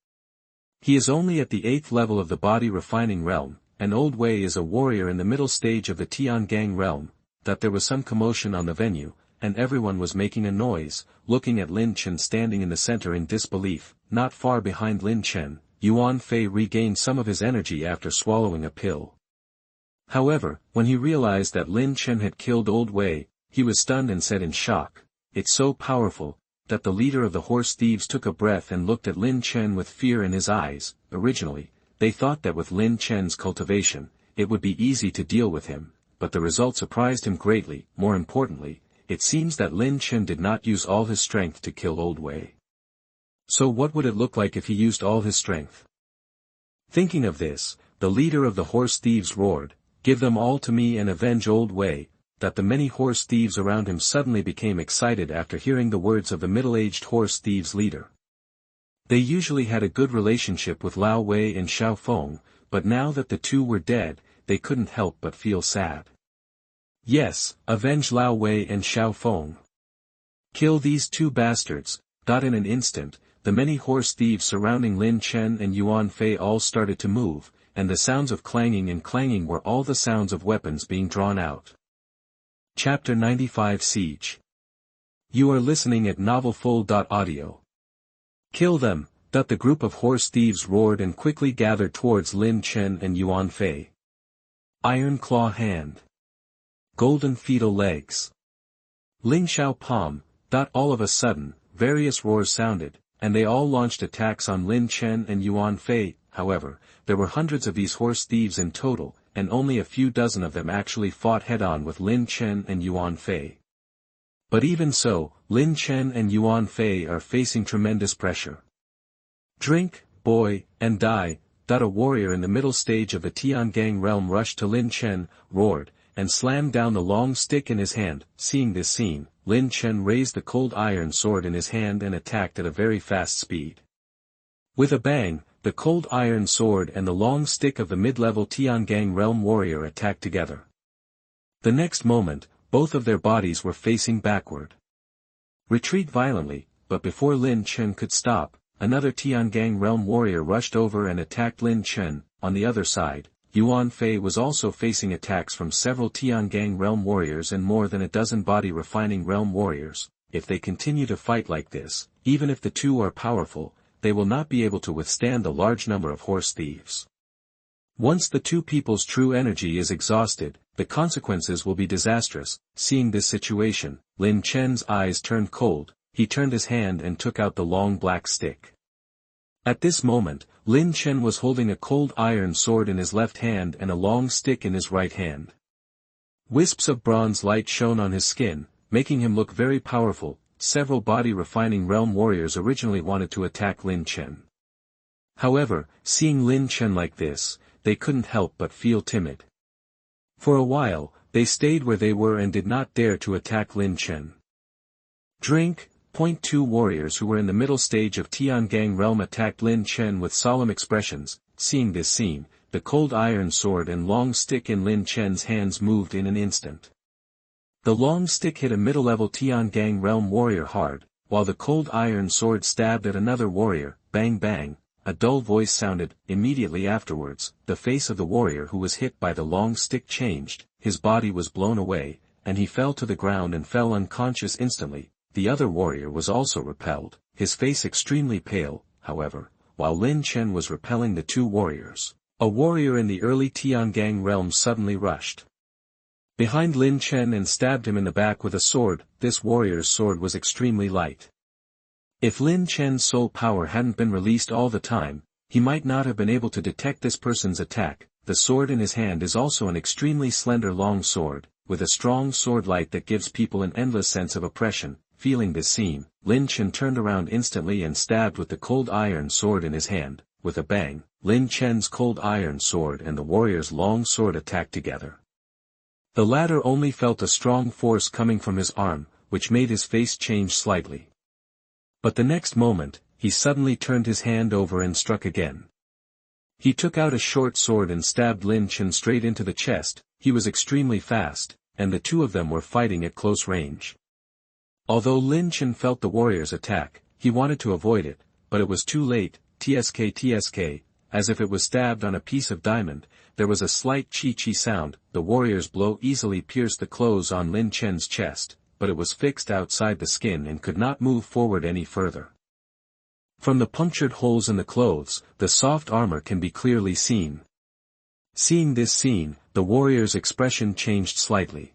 He is only at the 8th level of the body refining realm, and Old Wei is a warrior in the middle stage of the Tiangang realm. That there was some commotion on the venue, and everyone was making a noise, looking at Lin Chen standing in the center in disbelief. Not far behind Lin Chen, Yuan Fei regained some of his energy after swallowing a pill. However, when he realized that Lin Chen had killed Old Wei, he was stunned and said in shock, "It's so powerful," that the leader of the horse thieves took a breath and looked at Lin Chen with fear in his eyes. Originally, they thought that with Lin Chen's cultivation, it would be easy to deal with him, but the result surprised him greatly. More importantly, it seems that Lin Chen did not use all his strength to kill Old Wei. So what would it look like if he used all his strength? Thinking of this, the leader of the horse thieves roared, "Give them all to me and avenge Old Wei." That the many horse thieves around him suddenly became excited after hearing the words of the middle-aged horse thieves leader. They usually had a good relationship with Lao Wei and Xiao Feng, but now that the two were dead, they couldn't help but feel sad. Yes, avenge Lao Wei and Xiao Feng. Kill these 2 bastards. In an instant, the many horse thieves surrounding Lin Chen and Yuan Fei all started to move, and the sounds of clanging and clanging were all the sounds of weapons being drawn out. Chapter 95 Siege. You are listening at NovelFull.audio. Kill them. The group of horse thieves roared and quickly gathered towards Lin Chen and Yuan Fei. Iron claw hand. Golden fetal legs. Ling Xiao palm. All of a sudden, various roars sounded, and they all launched attacks on Lin Chen and Yuan Fei. However, there were hundreds of these horse thieves in total, and only a few dozen of them actually fought head-on with Lin Chen and Yuan Fei. But even so, Lin Chen and Yuan Fei are facing tremendous pressure. Drink, boy, and die. A warrior in the middle stage of the Tiangang realm rushed to Lin Chen, roared, and slammed down the long stick in his hand. Seeing this scene, Lin Chen raised the cold iron sword in his hand and attacked at a very fast speed. With a bang, the cold iron sword and the long stick of the mid-level Tiangang realm warrior attacked together. The next moment, both of their bodies were facing backward. Retreat violently, but before Lin Chen could stop, another Tiangang realm warrior rushed over and attacked Lin Chen. On the other side, Yuan Fei was also facing attacks from several Tiangang realm warriors and more than a dozen body refining realm warriors. If they continue to fight like this, even if the two are powerful, they will not be able to withstand the large number of horse thieves. Once the two people's true energy is exhausted, the consequences will be disastrous. Seeing this situation, Lin Chen's eyes turned cold. He turned his hand and took out the long black stick. At this moment, Lin Chen was holding a cold iron sword in his left hand and a long stick in his right hand. Wisps of bronze light shone on his skin, making him look very powerful. Several body-refining realm warriors originally wanted to attack Lin Chen. However, seeing Lin Chen like this, they couldn't help but feel timid. For a while, they stayed where they were and did not dare to attack Lin Chen. Drink. Two warriors who were in the middle stage of Tiangang realm attacked Lin Chen with solemn expressions. Seeing this scene, the cold iron sword and long stick in Lin Chen's hands moved in an instant. The long stick hit a middle-level Tiangang realm warrior hard, while the cold iron sword stabbed at another warrior. Bang bang, a dull voice sounded. Immediately afterwards, the face of the warrior who was hit by the long stick changed, his body was blown away, and he fell to the ground and fell unconscious instantly. The other warrior was also repelled, his face extremely pale. However, while Lin Chen was repelling the two warriors, a warrior in the early Tiangang realm suddenly rushed behind Lin Chen and stabbed him in the back with a sword. This warrior's sword was extremely light. If Lin Chen's soul power hadn't been released all the time, he might not have been able to detect this person's attack. The sword in his hand is also an extremely slender long sword, with a strong sword light that gives people an endless sense of oppression. Feeling this scene, Lin Chen turned around instantly and stabbed with the cold iron sword in his hand. With a bang, Lin Chen's cold iron sword and the warrior's long sword attacked together. The latter only felt a strong force coming from his arm, which made his face change slightly. But the next moment, he suddenly turned his hand over and struck again. He took out a short sword and stabbed Lin Chen straight into the chest. He was extremely fast, and the two of them were fighting at close range. Although Lin Chen felt the warrior's attack, he wanted to avoid it, but it was too late. Tsk, as if it was stabbed on a piece of diamond, there was a slight chi-chi sound. The warrior's blow easily pierced the clothes on Lin Chen's chest, but it was fixed outside the skin and could not move forward any further. From the punctured holes in the clothes, the soft armor can be clearly seen. Seeing this scene, the warrior's expression changed slightly.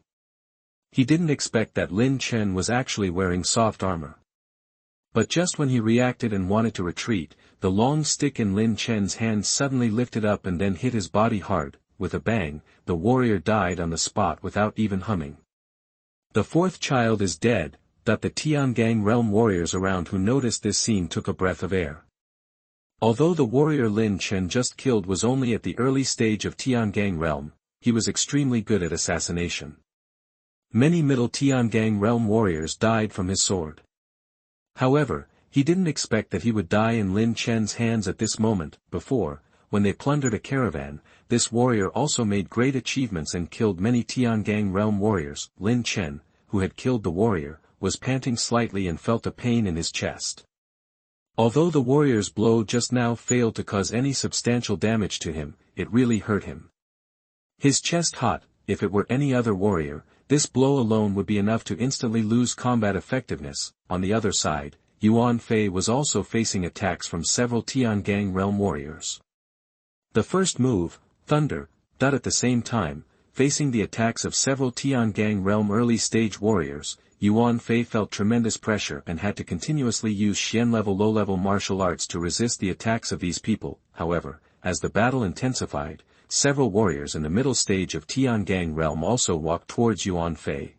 He didn't expect that Lin Chen was actually wearing soft armor. But just when he reacted and wanted to retreat, the long stick in Lin Chen's hand suddenly lifted up and then hit his body hard. With a bang, the warrior died on the spot without even humming. The fourth child is dead. The Tiangang realm warriors around who noticed this scene took a breath of air. Although the warrior Lin Chen just killed was only at the early stage of Tiangang realm, he was extremely good at assassination. Many middle Tiangang realm warriors died from his sword. However, he didn't expect that he would die in Lin Chen's hands at this moment. Before, when they plundered a caravan, this warrior also made great achievements and killed many Tiangang realm warriors. Lin Chen, who had killed the warrior, was panting slightly and felt a pain in his chest. Although the warrior's blow just now failed to cause any substantial damage to him, it really hurt him. His chest hot. If it were any other warrior, this blow alone would be enough to instantly lose combat effectiveness. On the other side, Yuan Fei was also facing attacks from several Tiangang realm warriors. The first move, Thunder, at the same time, facing the attacks of several Tiangang realm early-stage warriors, Yuan Fei felt tremendous pressure and had to continuously use Xuan-level low-level martial arts to resist the attacks of these people. However, as the battle intensified, several warriors in the middle stage of Tiangang realm also walked towards Yuan Fei.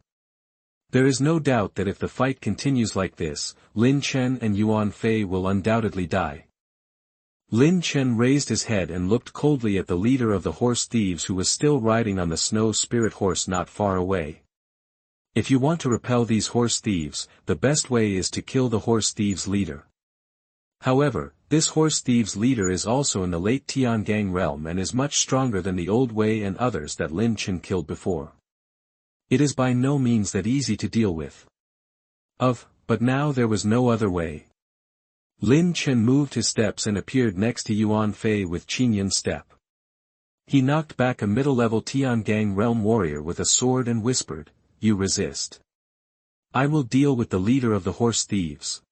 There is no doubt that if the fight continues like this, Lin Chen and Yuan Fei will undoubtedly die. Lin Chen raised his head and looked coldly at the leader of the horse thieves who was still riding on the snow spirit horse not far away. If you want to repel these horse thieves, the best way is to kill the horse thieves' leader. However, this horse thieves' leader is also in the late Tiangang realm and is much stronger than the Old Wei and others that Lin Chen killed before. It is by no means that easy to deal with. But now there was no other way. Lin Chen moved his steps and appeared next to Yuan Fei with Jinyang step. He knocked back a middle-level Tiangang realm warrior with a sword and whispered, "You resist. I will deal with the leader of the horse thieves."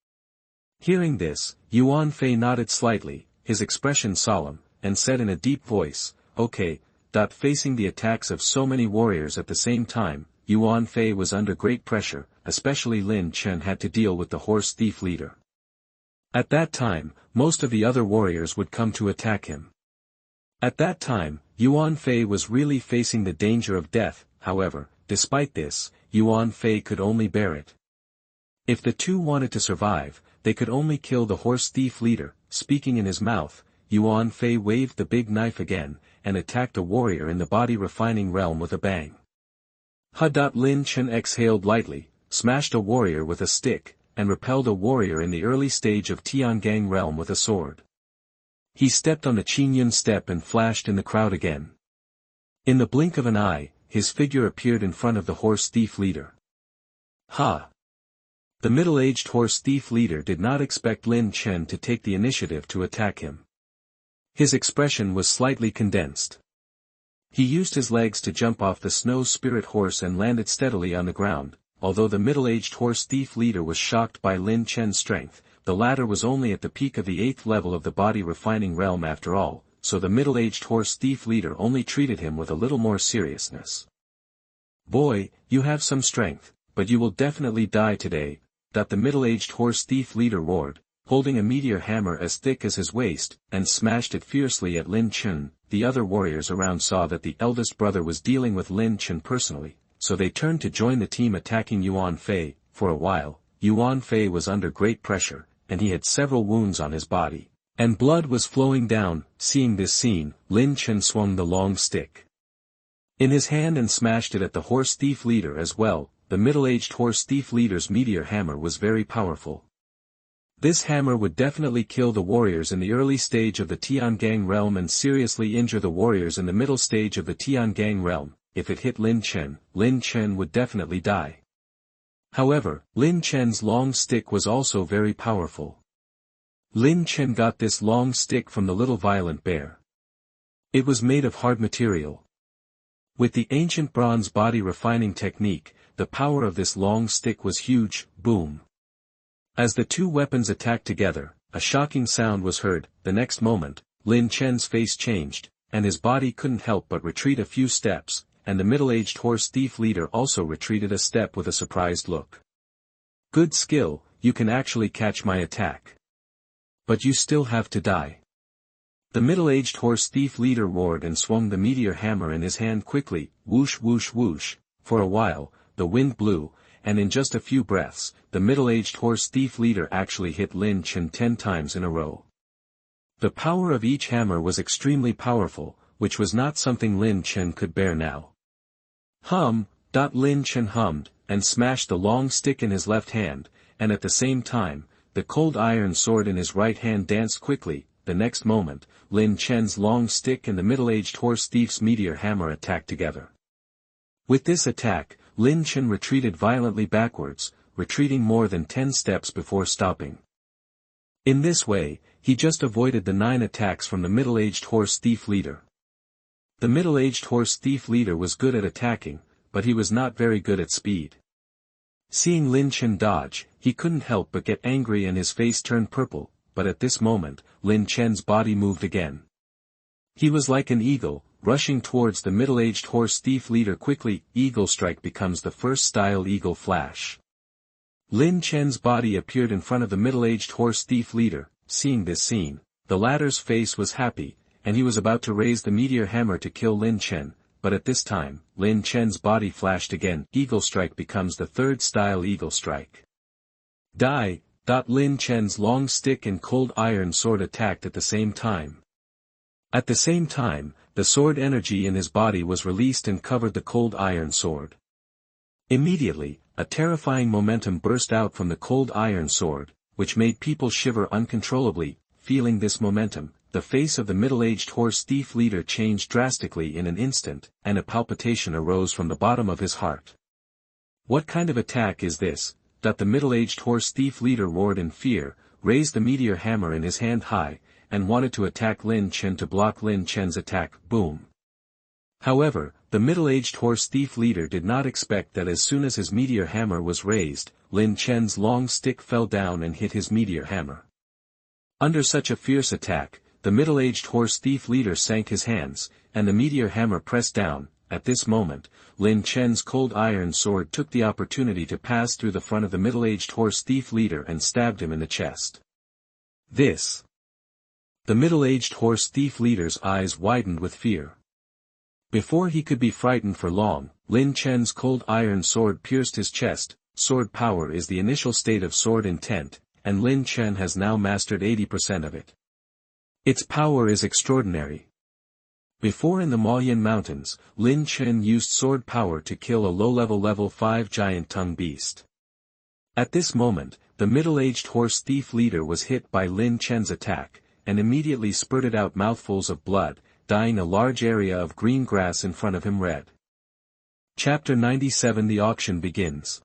Hearing this, Yuan Fei nodded slightly, his expression solemn, and said in a deep voice, "Okay." Facing the attacks of so many warriors at the same time, Yuan Fei was under great pressure, especially Lin Chen had to deal with the horse thief leader. At that time, most of the other warriors would come to attack him. At that time, Yuan Fei was really facing the danger of death. however, despite this, Yuan Fei could only bear it. If the two wanted to survive, they could only kill the horse thief leader. Speaking in his mouth, Yuan Fei waved the big knife again, and attacked a warrior in the body refining realm with a bang. Lin Chen exhaled lightly, smashed a warrior with a stick, and repelled a warrior in the early stage of Tiangang realm with a sword. He stepped on the Jinyang step and flashed in the crowd again. In the blink of an eye, his figure appeared in front of the horse thief leader. Ha! The middle-aged horse thief leader did not expect Lin Chen to take the initiative to attack him. His expression was slightly condensed. He used his legs to jump off the snow spirit horse and landed steadily on the ground. Although the middle-aged horse thief leader was shocked by Lin Chen's strength, the latter was only at the peak of the 8th level of the body refining realm after all, so the middle-aged horse thief leader only treated him with a little more seriousness. "Boy, you have some strength, but you will definitely die today," the middle-aged horse thief leader roared, holding a meteor hammer as thick as his waist, and smashed it fiercely at Lin Chen. The other warriors around saw that the eldest brother was dealing with Lin Chen personally, so they turned to join the team attacking Yuan Fei. For a while, Yuan Fei was under great pressure, and he had several wounds on his body, and blood was flowing down. Seeing this scene, Lin Chen swung the long stick in his hand and smashed it at the horse thief leader as well. The middle-aged horse thief leader's meteor hammer was very powerful. This hammer would definitely kill the warriors in the early stage of the Tiangang realm and seriously injure the warriors in the middle stage of the Tiangang realm. If it hit Lin Chen would definitely die. However, Lin Chen's long stick was also very powerful. Lin Chen got this long stick from the little violent bear. It was made of hard material. With the ancient bronze body refining technique, the power of this long stick was huge. Boom! As the two weapons attacked together, a shocking sound was heard. The next moment, Lin Chen's face changed, and his body couldn't help but retreat a few steps, and the middle-aged horse thief leader also retreated a step with a surprised look. "Good skill, you can actually catch my attack. But you still have to die." The middle-aged horse thief leader roared and swung the meteor hammer in his hand quickly. Whoosh whoosh whoosh. For a while, the wind blew, and in just a few breaths, the middle-aged horse thief leader actually hit Lin Chen 10 times in a row. The power of each hammer was extremely powerful, which was not something Lin Chen could bear now. Lin Chen hummed, and smashed the long stick in his left hand, and at the same time, the cold iron sword in his right hand danced quickly. The next moment, Lin Chen's long stick and the middle-aged horse thief's meteor hammer attacked together. With this attack, Lin Chen retreated violently backwards, retreating more than 10 steps before stopping. In this way, he just avoided the 9 attacks from the middle-aged horse thief leader. The middle-aged horse thief leader was good at attacking, but he was not very good at speed. Seeing Lin Chen dodge, he couldn't help but get angry and his face turned purple, but at this moment, Lin Chen's body moved again. He was like an eagle, rushing towards the middle-aged horse thief leader quickly. Eagle strike becomes the first style eagle flash. Lin Chen's body appeared in front of the middle-aged horse thief leader. Seeing this scene, the latter's face was happy, and he was about to raise the meteor hammer to kill Lin Chen, but at this time, Lin Chen's body flashed again. Eagle strike becomes the third style eagle strike. Die! Lin Chen's long stick and cold iron sword attacked at the same time. At the same time, the sword energy in his body was released and covered the cold iron sword. Immediately, a terrifying momentum burst out from the cold iron sword, which made people shiver uncontrollably. Feeling this momentum, the face of the middle-aged horse thief leader changed drastically in an instant, and a palpitation arose from the bottom of his heart. "What kind of attack is this?" The middle-aged horse thief leader roared in fear, raised the meteor hammer in his hand high, and wanted to attack Lin Chen to block Lin Chen's attack. Boom! However, the middle-aged horse thief leader did not expect that as soon as his meteor hammer was raised, Lin Chen's long stick fell down and hit his meteor hammer. Under such a fierce attack, the middle-aged horse thief leader sank his hands, and the meteor hammer pressed down. At this moment, Lin Chen's cold iron sword took the opportunity to pass through the front of the middle-aged horse thief leader and stabbed him in the chest. This. The middle-aged horse thief leader's eyes widened with fear. Before he could be frightened for long, Lin Chen's cold iron sword pierced his chest. Sword power is the initial state of sword intent, and Lin Chen has now mastered 80% of it. Its power is extraordinary. Before in the Maoyan Mountains, Lin Chen used sword power to kill a low-level level 5 giant tongue beast. At this moment, the middle-aged horse thief leader was hit by Lin Chen's attack, and immediately spurted out mouthfuls of blood, dyeing a large area of green grass in front of him red. Chapter 97. The auction begins.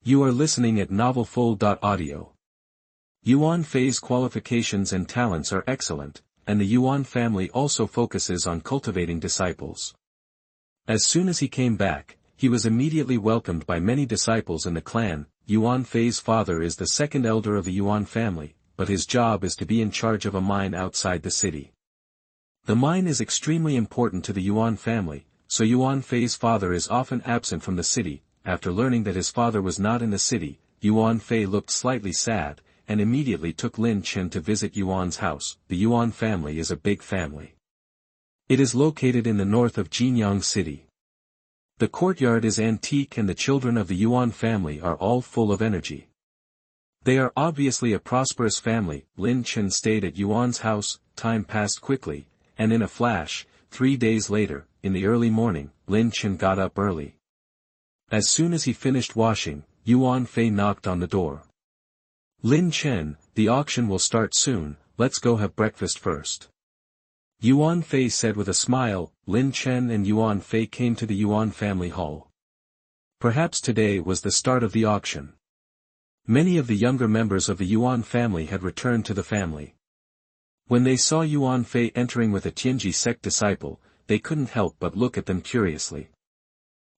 You are listening at NovelFull.audio. Yuan Fei's qualifications and talents are excellent, and the Yuan family also focuses on cultivating disciples. As soon as he came back, he was immediately welcomed by many disciples in the clan. Yuan Fei's father is the second elder of the Yuan family, but his job is to be in charge of a mine outside the city. The mine is extremely important to the Yuan family, so Yuan Fei's father is often absent from the city. After learning that his father was not in the city, Yuan Fei looked slightly sad, and immediately took Lin Chen to visit Yuan's house. The Yuan family is a big family. It is located in the north of Jinyang city. The courtyard is antique and the children of the Yuan family are all full of energy. They are obviously a prosperous family. Lin Chen stayed at Yuan's house. Time passed quickly, and in a flash, 3 days later, in the early morning, Lin Chen got up early. As soon as he finished washing, Yuan Fei knocked on the door. Lin Chen, the auction will start soon, let's go have breakfast first. Yuan Fei said with a smile. Lin Chen and Yuan Fei came to the Yuan family hall. Perhaps today was the start of the auction. Many of the younger members of the Yuan family had returned to the family. When they saw Yuan Fei entering with a Tianji Sect disciple, they couldn't help but look at them curiously.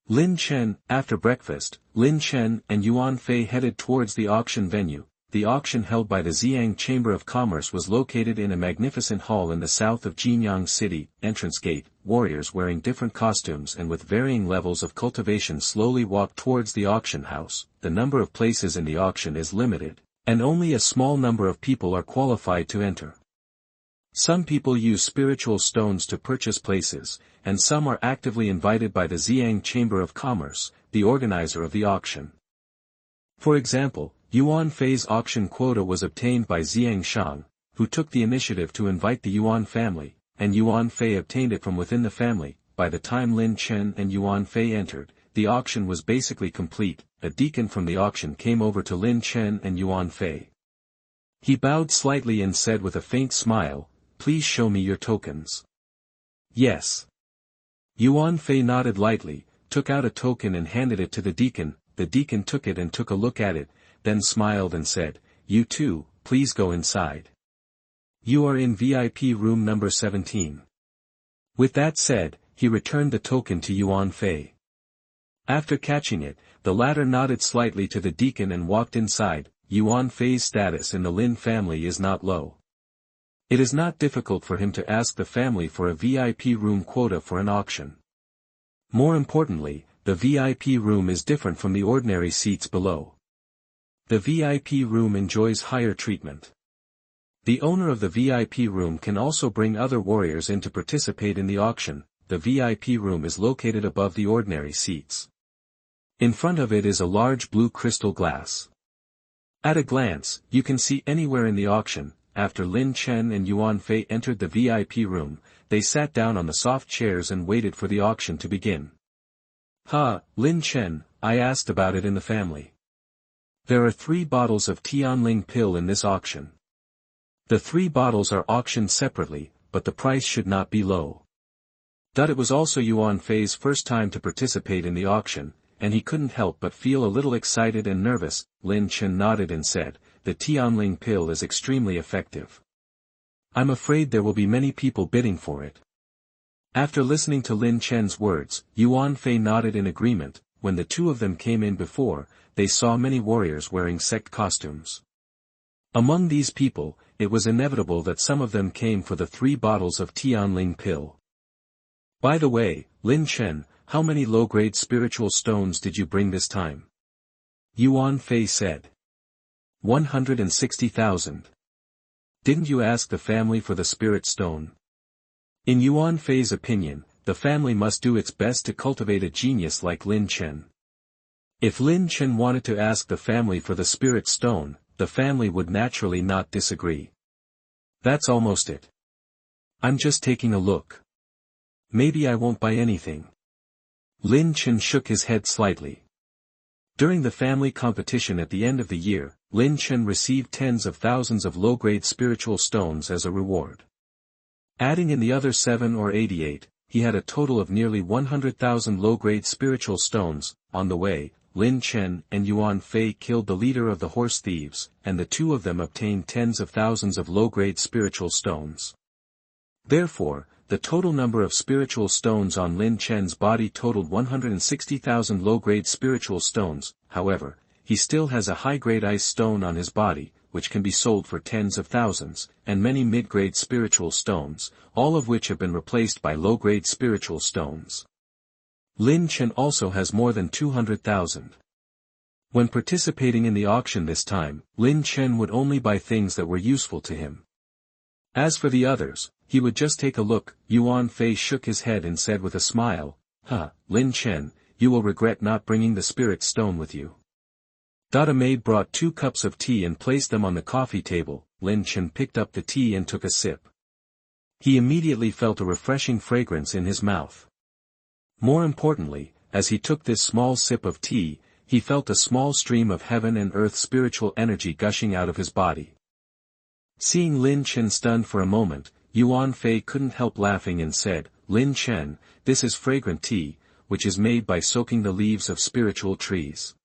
Lin Chen, after breakfast, Lin Chen and Yuan Fei headed towards the auction venue. The auction held by the Xiang Chamber of Commerce was located in a magnificent hall in the south of Jinyang city. Entrance gate, warriors wearing different costumes and with varying levels of cultivation slowly walked towards the auction house. The number of places in the auction is limited, and only a small number of people are qualified to enter. Some people use spiritual stones to purchase places, and some are actively invited by the Xiang Chamber of Commerce, the organizer of the auction. For example, Yuan Fei's auction quota was obtained by Xianxia, who took the initiative to invite the Yuan family, and Yuan Fei obtained it from within the family. By the time Lin Chen and Yuan Fei entered, the auction was basically complete. A deacon from the auction came over to Lin Chen and Yuan Fei. He bowed slightly and said with a faint smile, "Please show me your tokens." "Yes." Yuan Fei nodded lightly, took out a token and handed it to the deacon. The deacon took it and took a look at it, then smiled and said, "You too, please go inside. You are in VIP room number 17. With that said, he returned the token to Yuan Fei. After catching it, the latter nodded slightly to the deacon and walked inside. Yuan Fei's status in the Lin family is not low. It is not difficult for him to ask the family for a VIP room quota for an auction. More importantly, the VIP room is different from the ordinary seats below. The VIP room enjoys higher treatment. The owner of the VIP room can also bring other warriors in to participate in the auction. The VIP room is located above the ordinary seats. In front of it is a large blue crystal glass. At a glance, you can see anywhere in the auction. After Lin Chen and Yuan Fei entered the VIP room, they sat down on the soft chairs and waited for the auction to begin. Lin Chen, I asked about it in the family. There are 3 bottles of Tianling pill in this auction. The 3 bottles are auctioned separately, but the price should not be low. It was also Yuan Fei's first time to participate in the auction, and he couldn't help but feel a little excited and nervous. Lin Chen nodded and said, "The Tianling pill is extremely effective. I'm afraid there will be many people bidding for it." After listening to Lin Chen's words, Yuan Fei nodded in agreement. When the two of them came in before, they saw many warriors wearing sect costumes. Among these people, it was inevitable that some of them came for the 3 bottles of Tianling pill. "By the way, Lin Chen, how many low-grade spiritual stones did you bring this time?" Yuan Fei said. 160,000. "Didn't you ask the family for the spirit stone?" In Yuan Fei's opinion, the family must do its best to cultivate a genius like Lin Chen. If Lin Chen wanted to ask the family for the spirit stone, the family would naturally not disagree. That's almost it. I'm just taking a look. Maybe I won't buy anything. Lin Chen shook his head slightly. During the family competition at the end of the year, Lin Chen received tens of thousands of low-grade spiritual stones as a reward. Adding in the other 7 or 88, he had a total of nearly 100,000 low-grade spiritual stones. On the way, Lin Chen and Yuan Fei killed the leader of the horse thieves, and the two of them obtained tens of thousands of low-grade spiritual stones. Therefore, the total number of spiritual stones on Lin Chen's body totaled 160,000 low-grade spiritual stones. However, he still has a high-grade ice stone on his body, which can be sold for tens of thousands, and many mid-grade spiritual stones, all of which have been replaced by low-grade spiritual stones. Lin Chen also has more than 200,000. When participating in the auction this time, Lin Chen would only buy things that were useful to him. As for the others, he would just take a look. Yuan Fei shook his head and said with a smile, Lin Chen, you will regret not bringing the spirit stone with you. A maid brought 2 cups of tea and placed them on the coffee table. Lin Chen picked up the tea and took a sip. He immediately felt a refreshing fragrance in his mouth. More importantly, as he took this small sip of tea, he felt a small stream of heaven and earth spiritual energy gushing out of his body. Seeing Lin Chen stunned for a moment, Yuan Fei couldn't help laughing and said, Lin Chen, this is fragrant tea, which is made by soaking the leaves of spiritual trees.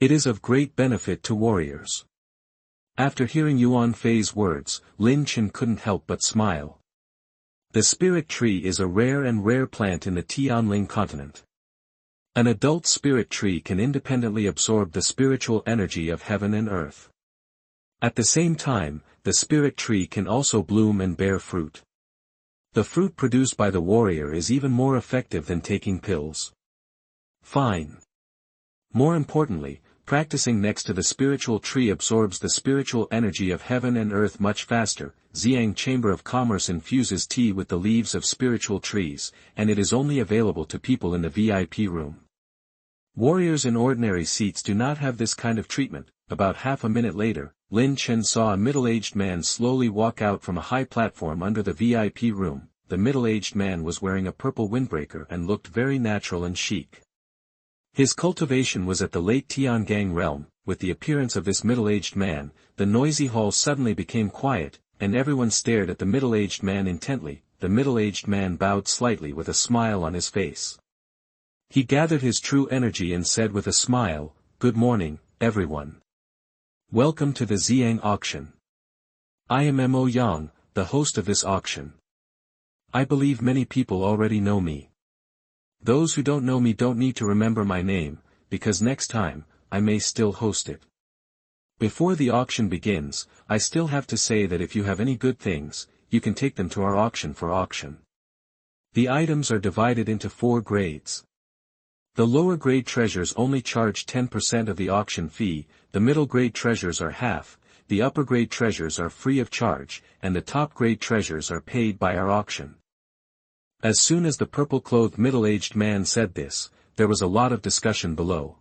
It is of great benefit to warriors. After hearing Yuan Fei's words, Lin Chen couldn't help but smile. The spirit tree is a rare plant in the Tianling Continent. An adult spirit tree can independently absorb the spiritual energy of heaven and earth. At the same time, the spirit tree can also bloom and bear fruit. The fruit produced by the warrior is even more effective than taking pills. Fine. More importantly, practicing next to the spiritual tree absorbs the spiritual energy of heaven and earth much faster. Jinyang Chamber of Commerce infuses tea with the leaves of spiritual trees, and it is only available to people in the VIP room. Warriors in ordinary seats do not have this kind of treatment. About half a minute later, Lin Chen saw a middle-aged man slowly walk out from a high platform under the VIP room. The middle-aged man was wearing a purple windbreaker and looked very natural and chic. His cultivation was at the late Tiangang realm. With the appearance of this middle-aged man, the noisy hall suddenly became quiet, and everyone stared at the middle-aged man intently. The middle-aged man bowed slightly with a smile on his face. He gathered his true energy and said with a smile, Good morning, everyone. Welcome to the Jinyang auction. I am Mo Yang, the host of this auction. I believe many people already know me. Those who don't know me don't need to remember my name, because next time, I may still host it. Before the auction begins, I still have to say that if you have any good things, you can take them to our auction for auction. The items are divided into 4 grades. The lower grade treasures only charge 10% of the auction fee, the middle grade treasures are half, the upper grade treasures are free of charge, and the top grade treasures are paid by our auction. As soon as the purple-clothed middle-aged man said this, there was a lot of discussion below.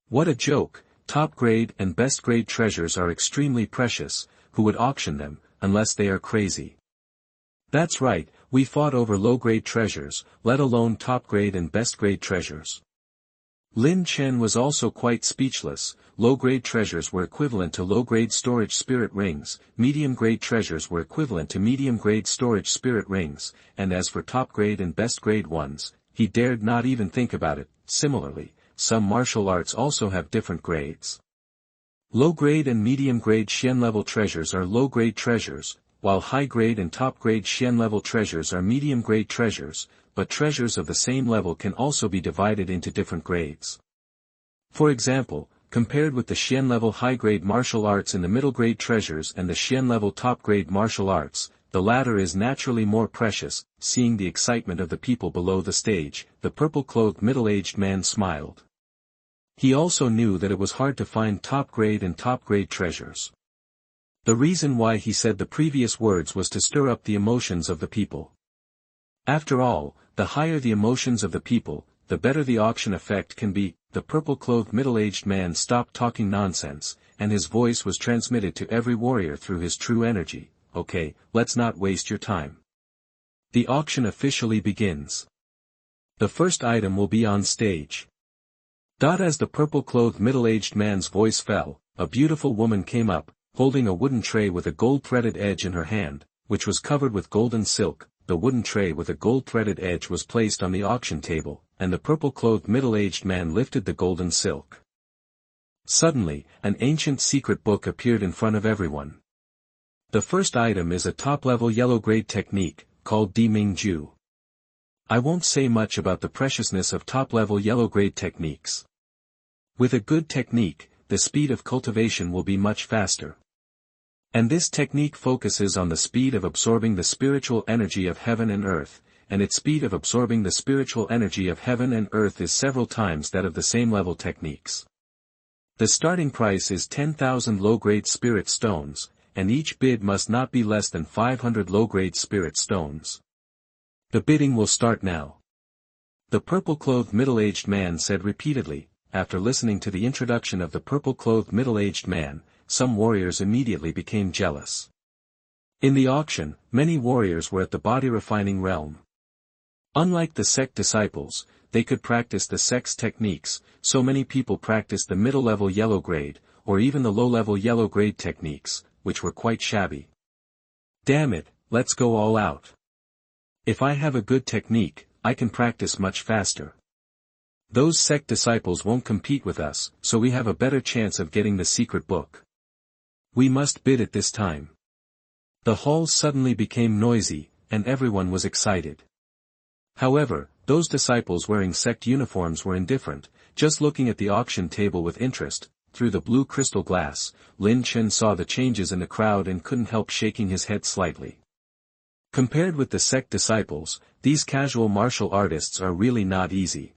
What a joke, top grade and best grade treasures are extremely precious, who would auction them, unless they are crazy. That's right, we fought over low-grade treasures, let alone top-grade and best-grade treasures. Lin Chen was also quite speechless. Low-grade treasures were equivalent to low-grade storage spirit rings, medium-grade treasures were equivalent to medium-grade storage spirit rings, and as for top-grade and best-grade ones, he dared not even think about it. Similarly, some martial arts also have different grades. Low-grade and medium-grade Xuan-level treasures are low-grade treasures, while high-grade and top-grade Xuan-level treasures are medium-grade treasures, but treasures of the same level can also be divided into different grades. For example, compared with the Xuan-level high-grade martial arts in the middle-grade treasures and the Xuan-level top-grade martial arts, the latter is naturally more precious. Seeing the excitement of the people below the stage, the purple-clothed middle-aged man smiled. He also knew that it was hard to find top-grade and top-grade treasures. The reason why he said the previous words was to stir up the emotions of the people. After all, the higher the emotions of the people, the better the auction effect can be. The purple-clothed middle-aged man stopped talking nonsense, and his voice was transmitted to every warrior through his true energy. Okay, let's not waste your time. The auction officially begins. The first item will be on stage. As the purple-clothed middle-aged man's voice fell, a beautiful woman came up, holding a wooden tray with a gold-threaded edge in her hand, which was covered with golden silk. The wooden tray with a gold-threaded edge was placed on the auction table, and the purple-clothed middle-aged man lifted the golden silk. Suddenly, an ancient secret book appeared in front of everyone. The first item is a top-level yellow-grade technique, called Dimingju. I won't say much about the preciousness of top-level yellow-grade techniques. With a good technique, the speed of cultivation will be much faster. And this technique focuses on the speed of absorbing the spiritual energy of heaven and earth, and its speed of absorbing the spiritual energy of heaven and earth is several times that of the same level techniques. The starting price is 10,000 low-grade spirit stones, and each bid must not be less than 500 low-grade spirit stones. The bidding will start now. The purple-clothed middle-aged man said repeatedly. After listening to the introduction of the purple-clothed middle-aged man, some warriors immediately became jealous. In the auction, many warriors were at the body-refining realm. Unlike the sect disciples, they could practice the sect's techniques, so many people practiced the middle-level yellow grade, or even the low-level yellow grade techniques, which were quite shabby. Damn it, let's go all out. If I have a good technique, I can practice much faster. Those sect disciples won't compete with us, so we have a better chance of getting the secret book. We must bid at this time. The hall suddenly became noisy, and everyone was excited. However, those disciples wearing sect uniforms were indifferent, just looking at the auction table with interest. Through the blue crystal glass, Lin Chen saw the changes in the crowd and couldn't help shaking his head slightly. Compared with the sect disciples, these casual martial artists are really not easy.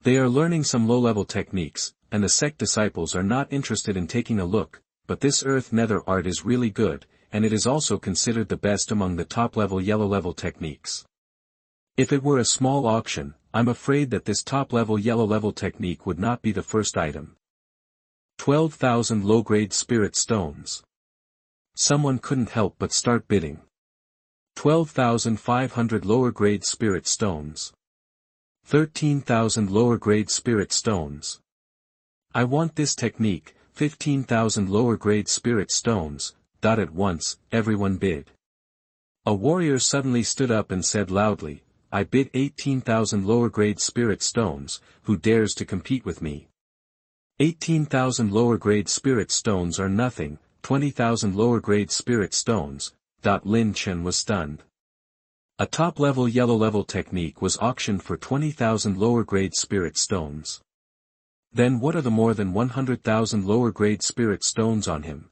They are learning some low-level techniques, and the sect disciples are not interested in taking a look, but this earth nether art is really good, and it is also considered the best among the top-level yellow-level techniques. If it were a small auction, I'm afraid that this top-level yellow-level technique would not be the first item. 12,000 low-grade spirit stones. Someone couldn't help but start bidding. 12,500 lower-grade spirit stones. 13,000 lower-grade spirit stones. I want this technique, 15,000 lower-grade spirit stones. At once, everyone bid. A warrior suddenly stood up and said loudly, I bid 18,000 lower-grade spirit stones. Who dares to compete with me? 18,000 lower-grade spirit stones are nothing. 20,000 lower-grade spirit stones. Lin Chen was stunned. A top-level yellow-level technique was auctioned for 20,000 lower-grade spirit stones. Then what are the more than 100,000 lower-grade spirit stones on him?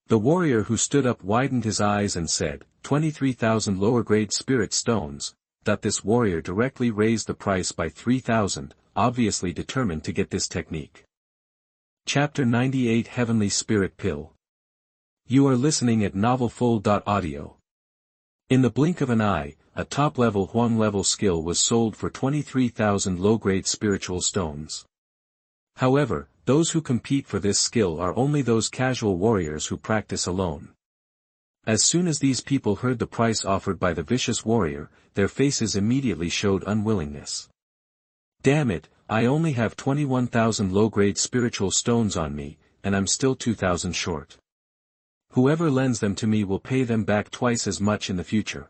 The warrior who stood up widened his eyes and said, 23,000 lower-grade spirit stones. This warrior directly raised the price by 3,000, obviously determined to get this technique. Chapter 98 Heavenly Spirit Pill. You are listening at NovelFull.audio. In the blink of an eye, a top-level Xuan-level skill was sold for 23,000 low-grade spiritual stones. However, those who compete for this skill are only those casual warriors who practice alone. As soon as these people heard the price offered by the vicious warrior, their faces immediately showed unwillingness. Damn it, I only have 21,000 low-grade spiritual stones on me, and I'm still 2,000 short. Whoever lends them to me will pay them back twice as much in the future.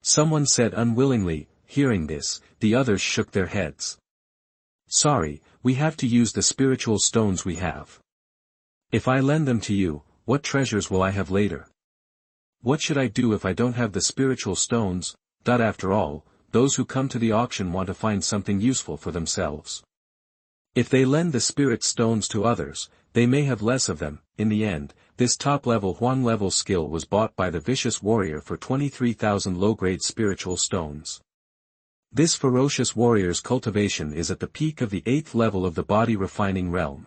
Someone said unwillingly. Hearing this, the others shook their heads. Sorry, we have to use the spiritual stones we have. If I lend them to you, what treasures will I have later? What should I do if I don't have the spiritual stones? After all, those who come to the auction want to find something useful for themselves. If they lend the spirit stones to others, they may have less of them. In the end, this top-level Xuan-level skill was bought by the vicious warrior for 23,000 low-grade spiritual stones. This ferocious warrior's cultivation is at the peak of the 8th level of the body-refining realm.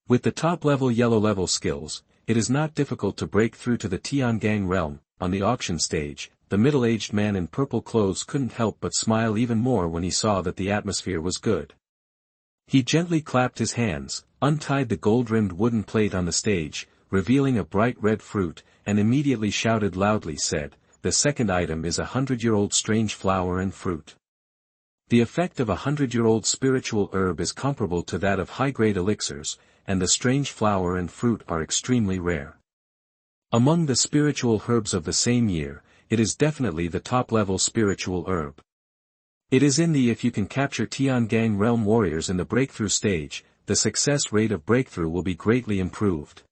With the top-level yellow-level skills, it is not difficult to break through to the Tiangang realm. On the auction stage, the middle-aged man in purple clothes couldn't help but smile even more when he saw that the atmosphere was good. He gently clapped his hands, untied the gold-rimmed wooden plate on the stage, revealing a bright red fruit, and immediately shouted loudly said, "The second item is 100-year-old strange flower and fruit. The effect of 100-year-old spiritual herb is comparable to that of high-grade elixirs, and the strange flower and fruit are extremely rare. Among the spiritual herbs of the same year, it is definitely the top-level spiritual herb. It is in the if you can capture Tiangang realm warriors in the breakthrough stage, the success rate of breakthrough will be greatly improved.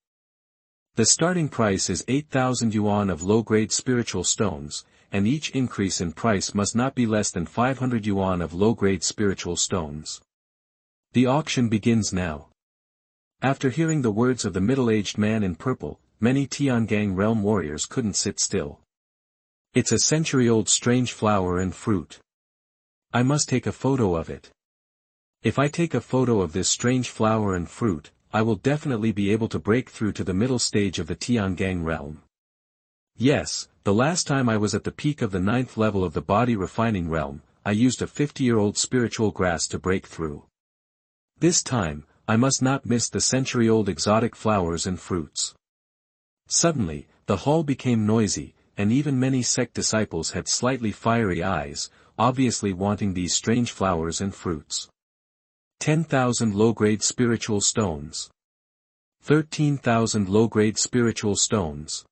The starting price is 8,000 yuan of low-grade spiritual stones, and each increase in price must not be less than 500 yuan of low-grade spiritual stones. The auction begins now." After hearing the words of the middle-aged man in purple, many Tiangang realm warriors couldn't sit still. "It's a century-old strange flower and fruit. I must take a photo of it. If I take a photo of this strange flower and fruit, I will definitely be able to break through to the middle stage of the Tiangang realm. Yes, the last time I was at the peak of the 9th level of the body refining realm, I used a 50-year-old spiritual grass to break through. This time, I must not miss the century-old exotic flowers and fruits." Suddenly, the hall became noisy, and even many sect disciples had slightly fiery eyes, obviously wanting these strange flowers and fruits. 10,000 low-grade spiritual stones. 13,000 low-grade spiritual stones.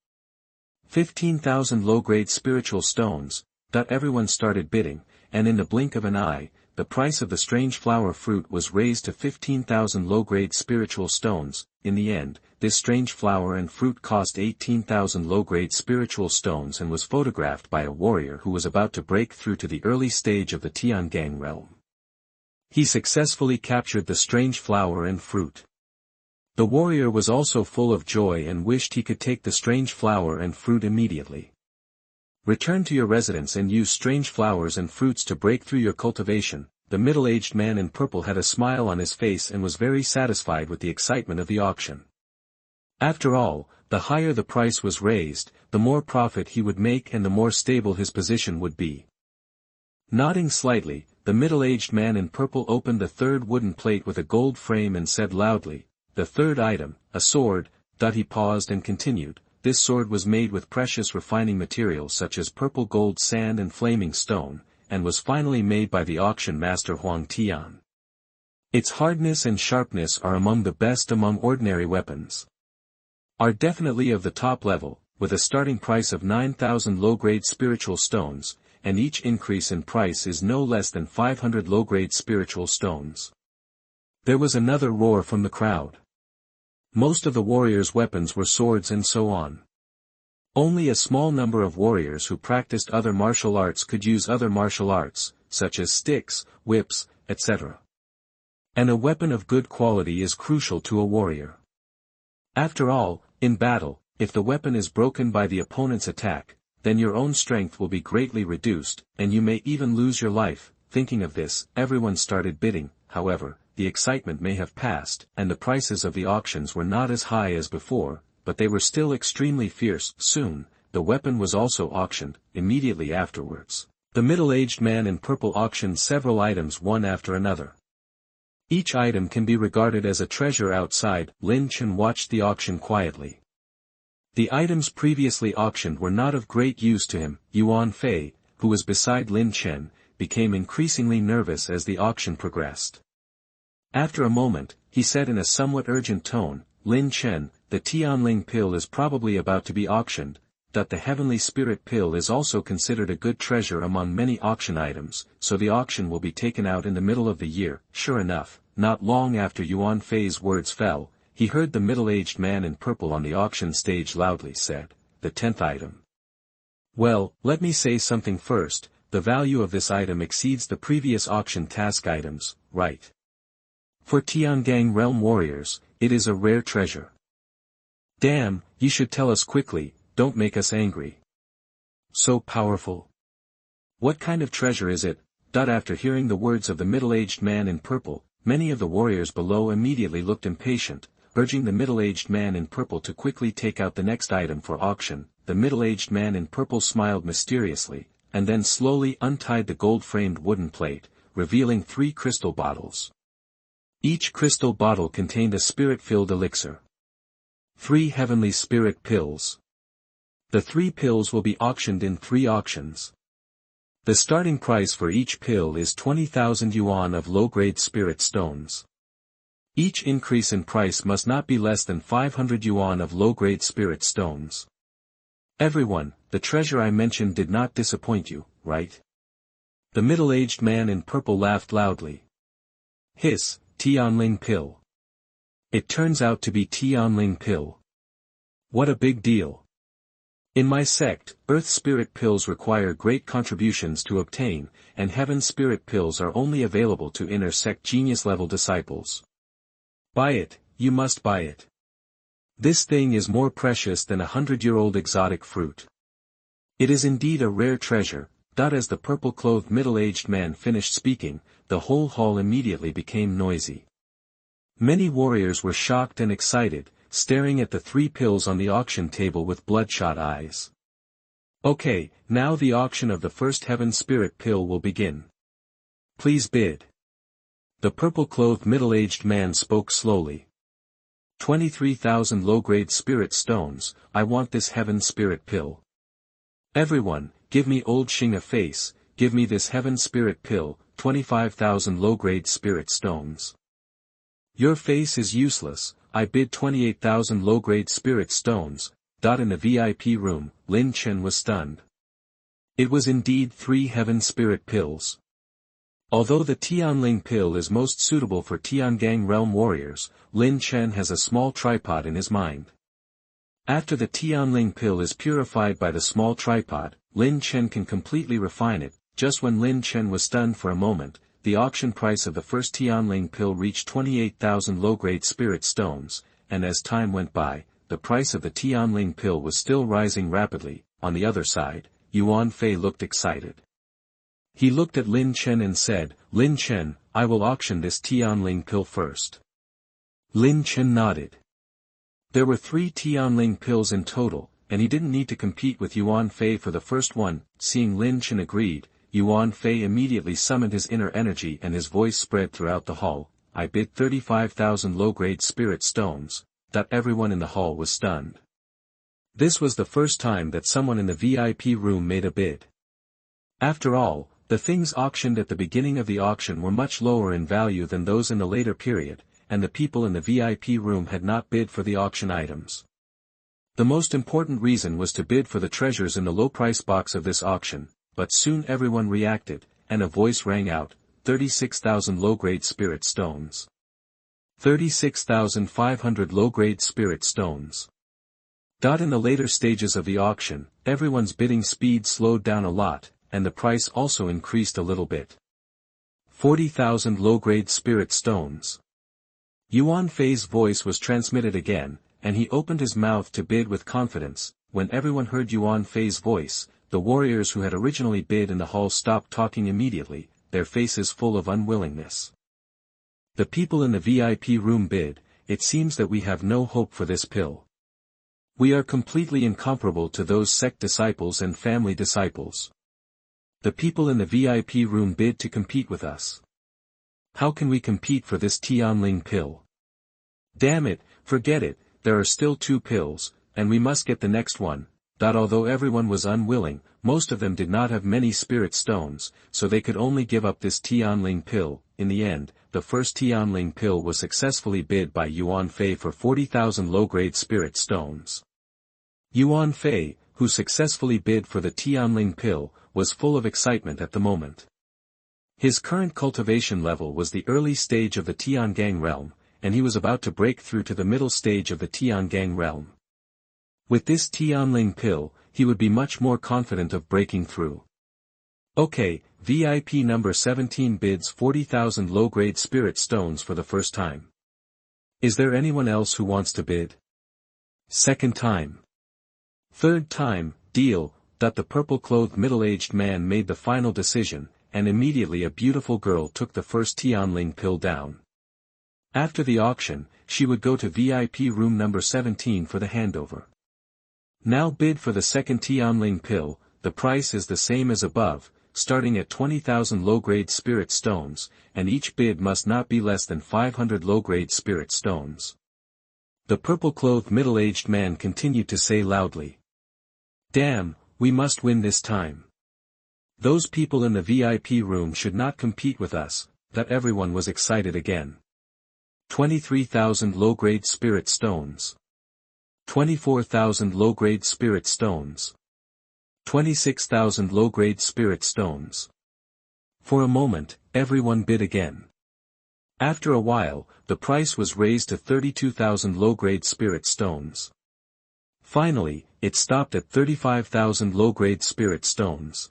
15,000 low-grade spiritual stones. Everyone started bidding, and in the blink of an eye, the price of the strange flower fruit was raised to 15,000 low-grade spiritual stones. In the end, this strange flower and fruit cost 18,000 low-grade spiritual stones and was photographed by a warrior who was about to break through to the early stage of the Tiangang realm. He successfully captured the strange flower and fruit. The warrior was also full of joy and wished he could take the strange flower and fruit immediately. "Return to your residence and use strange flowers and fruits to break through your cultivation." The middle-aged man in purple had a smile on his face and was very satisfied with the excitement of the auction. After all, the higher the price was raised, the more profit he would make and the more stable his position would be. Nodding slightly, the middle-aged man in purple opened the third wooden plate with a gold frame and said loudly, "The third item, a sword." He paused and continued, "This sword was made with precious refining materials such as purple gold sand and flaming stone, and was finally made by the auction master Huang Tian. Its hardness and sharpness are among the best among ordinary weapons. Are definitely of the top level, with a starting price of 9,000 low-grade spiritual stones, and each increase in price is no less than 500 low-grade spiritual stones." There was another roar from the crowd. Most of the warriors' weapons were swords and so on. Only a small number of warriors who practiced other martial arts could use other martial arts, such as sticks, whips, etc. And a weapon of good quality is crucial to a warrior. After all, in battle, if the weapon is broken by the opponent's attack, then your own strength will be greatly reduced, and you may even lose your life. Thinking of this, everyone started bidding. However, the excitement may have passed, and the prices of the auctions were not as high as before, but they were still extremely fierce. Soon, the weapon was also auctioned. Immediately afterwards, the middle-aged man in purple auctioned several items one after another. Each item can be regarded as a treasure outside. Lin Chen watched the auction quietly. The items previously auctioned were not of great use to him. Yuan Fei, who was beside Lin Chen, became increasingly nervous as the auction progressed. After a moment, he said in a somewhat urgent tone, "Lin Chen, the Tianling pill is probably about to be auctioned. The heavenly spirit pill is also considered a good treasure among many auction items, so the auction will be taken out in the middle of the year." Sure enough, not long after Yuan Fei's words fell, he heard the middle-aged man in purple on the auction stage loudly said, "The 10th item. Well, let me say something first. The value of this item exceeds the previous auction task items, right? For Tiangang realm warriors, it is a rare treasure. Damn, you should tell us quickly, don't make us angry. So powerful. What kind of treasure is it?" After hearing the words of the middle-aged man in purple, many of the warriors below immediately looked impatient. urging the middle-aged man in purple to quickly take out the next item for auction. The middle-aged man in purple smiled mysteriously, and then slowly untied the gold-framed wooden plate, revealing 3 crystal bottles. Each crystal bottle contained a spirit-filled elixir. 3 heavenly spirit pills. The 3 pills will be auctioned in 3 auctions. The starting price for each pill is 20,000 yuan of low-grade spirit stones. Each increase in price must not be less than 500 yuan of low-grade spirit stones. Everyone, the treasure I mentioned did not disappoint you, right? The middle-aged man in purple laughed loudly. Hiss, Tianling pill. It turns out to be Tianling pill. What a big deal. In my sect, earth spirit pills require great contributions to obtain, and heaven spirit pills are only available to inner sect genius level disciples. Buy it, you must buy it. This thing is more precious than 100-year-old exotic fruit. It is indeed a rare treasure. As the purple-clothed middle-aged man finished speaking, the whole hall immediately became noisy. Many warriors were shocked and excited, staring at the 3 pills on the auction table with bloodshot eyes. Okay, now the auction of the first heaven spirit pill will begin. Please bid. The purple-clothed middle-aged man spoke slowly. 23,000 low-grade spirit stones, I want this heaven spirit pill. Everyone, give me old Xing a face, give me this heaven spirit pill, 25,000 low-grade spirit stones. Your face is useless, I bid 28,000 low-grade spirit stones. In the VIP room, Lin Chen was stunned. It was indeed 3 heaven spirit pills. Although the Tianling pill is most suitable for Tiangang realm warriors, Lin Chen has a small tripod in his mind. After the Tianling pill is purified by the small tripod, Lin Chen can completely refine it. Just when Lin Chen was stunned for a moment, the auction price of the first Tianling pill reached 28,000 low-grade spirit stones, and as time went by, the price of the Tianling pill was still rising rapidly. On the other side, Yuan Fei looked excited. He looked at Lin Chen and said, Lin Chen, I will auction this Tianling pill first. Lin Chen nodded. There were 3 Tianling pills in total, and he didn't need to compete with Yuan Fei for the first one. Seeing Lin Chen agreed, Yuan Fei immediately summoned his inner energy and his voice spread throughout the hall. I bid 35,000 low-grade spirit stones. Everyone in the hall was stunned. This was the first time that someone in the VIP room made a bid. After all, the things auctioned at the beginning of the auction were much lower in value than those in the later period, and the people in the VIP room had not bid for the auction items. The most important reason was to bid for the treasures in the low-price box of this auction, but soon everyone reacted, and a voice rang out, 36,000 low-grade spirit stones. 36,500 low-grade spirit stones. In the later stages of the auction, everyone's bidding speed slowed down a lot, and the price also increased a little bit. 40,000 low-grade spirit stones. Yuan Fei's voice was transmitted again, and he opened his mouth to bid with confidence. When everyone heard Yuan Fei's voice, the warriors who had originally bid in the hall stopped talking immediately, their faces full of unwillingness. The people in the VIP room bid, it seems that we have no hope for this pill. We are completely incomparable to those sect disciples and family disciples. The people in the VIP room bid to compete with us. How can we compete for this Tianling pill? Damn it, forget it, there are still 2 pills, and we must get the next one. Although everyone was unwilling, most of them did not have many spirit stones, so they could only give up this Tianling pill. In the end, the first Tianling pill was successfully bid by Yuan Fei for 40,000 low-grade spirit stones. Yuan Fei, who successfully bid for the Tianling pill, was full of excitement at the moment. His current cultivation level was the early stage of the Tiangang realm, and he was about to break through to the middle stage of the Tiangang realm. With this Tianling pill, he would be much more confident of breaking through. Okay, VIP number 17 bids 40,000 low-grade spirit stones for the first time. Is there anyone else who wants to bid? Second time. Third time, deal. The purple-clothed middle-aged man made the final decision, and immediately a beautiful girl took the first Tianling pill down. After the auction, she would go to VIP room number 17 for the handover. Now bid for the second Tianling pill. The price is the same as above, starting at 20,000 low-grade spirit stones, and each bid must not be less than 500 low-grade spirit stones. The purple-clothed middle-aged man continued to say loudly. Damn, we must win this time. Those people in the VIP room should not compete with us. That everyone was excited again. 23,000 low-grade spirit stones. 24,000 low-grade spirit stones. 26,000 low-grade spirit stones. For a moment, everyone bid again. After a while, the price was raised to 32,000 low-grade spirit stones. Finally, it stopped at 35,000 low-grade spirit stones.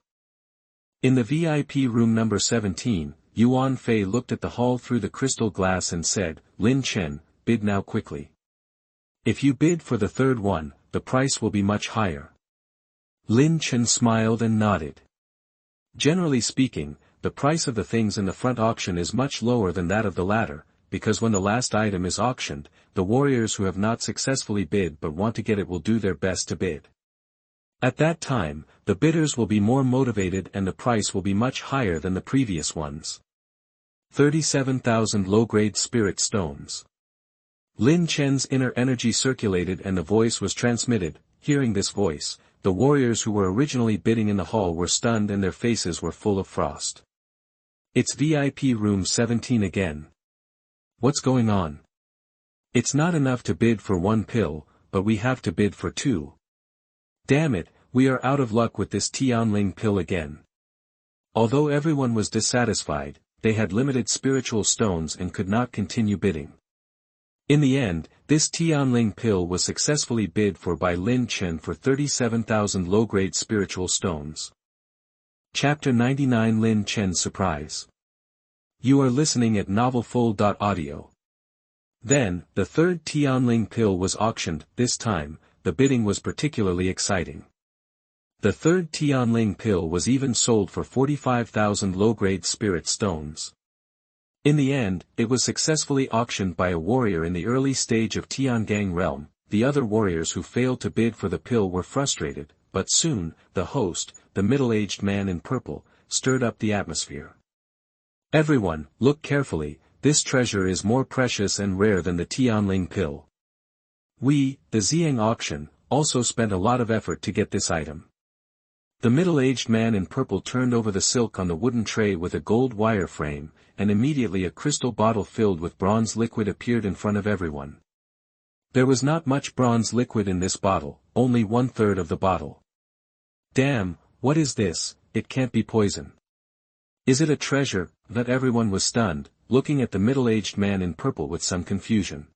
In the VIP room number 17, Yuan Fei looked at the hall through the crystal glass and said, Lin Chen, bid now quickly. If you bid for the third one, the price will be much higher. Lin Chen smiled and nodded. Generally speaking, the price of the things in the front auction is much lower than that of the latter, because when the last item is auctioned, the warriors who have not successfully bid but want to get it will do their best to bid. At that time, the bidders will be more motivated and the price will be much higher than the previous ones. 37,000 low-grade spirit stones. Lin Chen's inner energy circulated and the voice was transmitted. Hearing this voice, the warriors who were originally bidding in the hall were stunned and their faces were full of frost. It's VIP room 17 again. What's going on? It's not enough to bid for one pill, but we have to bid for two. Damn it, we are out of luck with this Tianling pill again. Although everyone was dissatisfied, they had limited spiritual stones and could not continue bidding. In the end, this Tianling pill was successfully bid for by Lin Chen for 37,000 low-grade spiritual stones. Chapter 99 Lin Chen's Surprise. You are listening at NovelFull.audio. Then, the third Tianling pill was auctioned. This time, the bidding was particularly exciting. The third Tianling pill was even sold for 45,000 low-grade spirit stones. In the end, it was successfully auctioned by a warrior in the early stage of Tiangang realm. The other warriors who failed to bid for the pill were frustrated, but soon, the host, the middle-aged man in purple, stirred up the atmosphere. Everyone, look carefully, this treasure is more precious and rare than the Tianling pill. We, the Xiang auction, also spent a lot of effort to get this item. The middle-aged man in purple turned over the silk on the wooden tray with a gold wire frame, and immediately a crystal bottle filled with bronze liquid appeared in front of everyone. There was not much bronze liquid in this bottle, only 1/3 of the bottle. Damn, what is this? It can't be poison. Is it a treasure? That everyone was stunned, looking at the middle-aged man in purple with some confusion.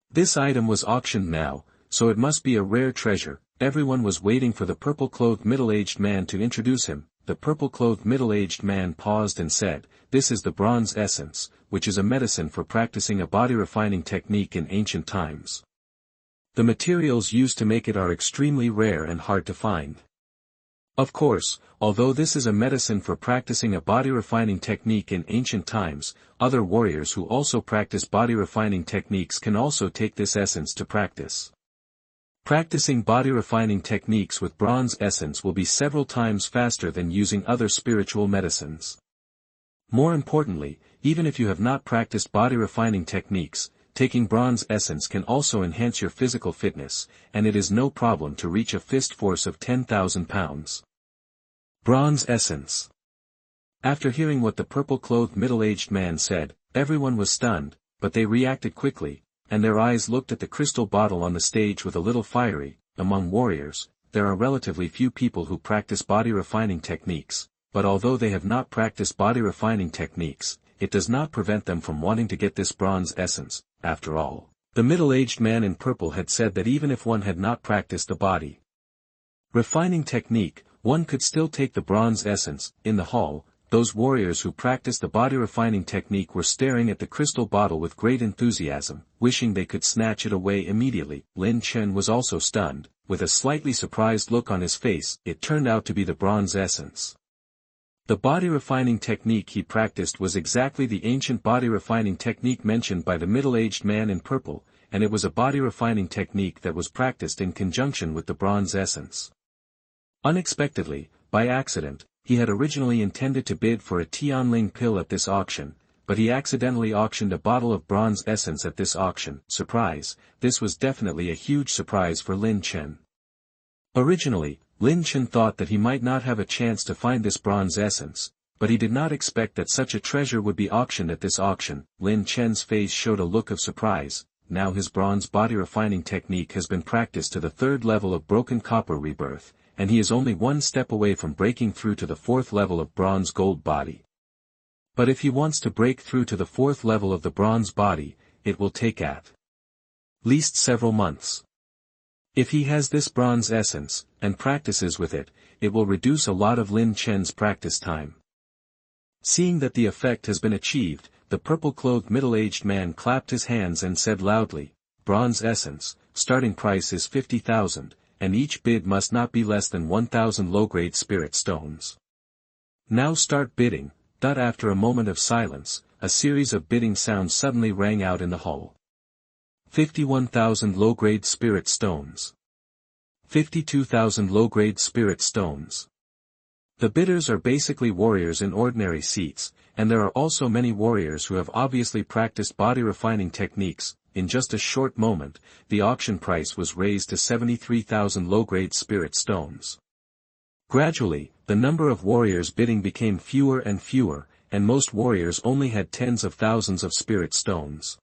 This item was auctioned now, so it must be a rare treasure. Everyone was waiting for the purple-clothed middle-aged man to introduce him. The purple-clothed middle-aged man paused and said, "This is the bronze essence, which is a medicine for practicing a body-refining technique in ancient times. The materials used to make it are extremely rare and hard to find. Of course, although this is a medicine for practicing a body-refining technique in ancient times, other warriors who also practice body-refining techniques can also take this essence to practice. Practicing body-refining techniques with bronze essence will be several times faster than using other spiritual medicines. More importantly, even if you have not practiced body-refining techniques, taking bronze essence can also enhance your physical fitness, and it is no problem to reach a fist force of 10,000 pounds. Bronze essence. After hearing what the purple-clothed middle-aged man said, everyone was stunned, but they reacted quickly, and their eyes looked at the crystal bottle on the stage with a little fiery. Among warriors, there are relatively few people who practice body-refining techniques, but although they have not practiced body-refining techniques, it does not prevent them from wanting to get this bronze essence. After all, the middle-aged man in purple had said that even if one had not practiced the body refining technique, one could still take the bronze essence. In the hall, those warriors who practiced the body-refining technique were staring at the crystal bottle with great enthusiasm, wishing they could snatch it away immediately. Lin Chen was also stunned, with a slightly surprised look on his face. It turned out to be the bronze essence. The body refining technique he practiced was exactly the ancient body refining technique mentioned by the middle-aged man in purple, and it was a body refining technique that was practiced in conjunction with the bronze essence. Unexpectedly, by accident, he had originally intended to bid for a Tianling pill at this auction, but he accidentally auctioned a bottle of bronze essence at this auction. Surprise, this was definitely a huge surprise for Lin Chen. Originally, Lin Chen thought that he might not have a chance to find this bronze essence, but he did not expect that such a treasure would be auctioned at this auction. Lin Chen's face showed a look of surprise. Now his bronze body refining technique has been practiced to the third level of broken copper rebirth, and he is only one step away from breaking through to the fourth level of bronze gold body. But if he wants to break through to the fourth level of the bronze body, it will take at least several months. If he has this bronze essence, and practices with it, it will reduce a lot of Lin Chen's practice time. Seeing that the effect has been achieved, the purple-clothed middle-aged man clapped his hands and said loudly, "Bronze essence, starting price is 50,000, and each bid must not be less than 1,000 low-grade spirit stones. Now start bidding." After a moment of silence, a series of bidding sounds suddenly rang out in the hall. 51,000 low-grade spirit stones. 52,000 low-grade spirit stones. The bidders are basically warriors in ordinary seats, and there are also many warriors who have obviously practiced body refining techniques. In just a short moment, the auction price was raised to 73,000 low-grade spirit stones. Gradually, the number of warriors bidding became fewer and fewer, and most warriors only had tens of thousands of spirit stones.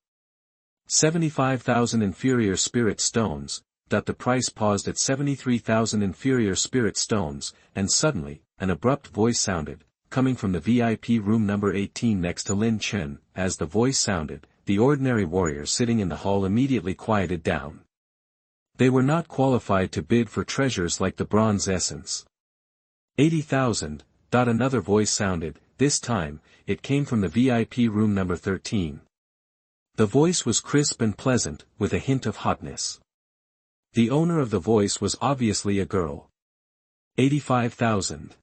75,000 inferior spirit stones. The price paused at 73,000 inferior spirit stones, and suddenly, an abrupt voice sounded, coming from the VIP room number 18 next to Lin Chen. As the voice sounded, the ordinary warriors sitting in the hall immediately quieted down. They were not qualified to bid for treasures like the bronze essence. 80,000. Another voice sounded, this time, it came from the VIP room number 13. The voice was crisp and pleasant, with a hint of hotness. The owner of the voice was obviously a girl. 85,000.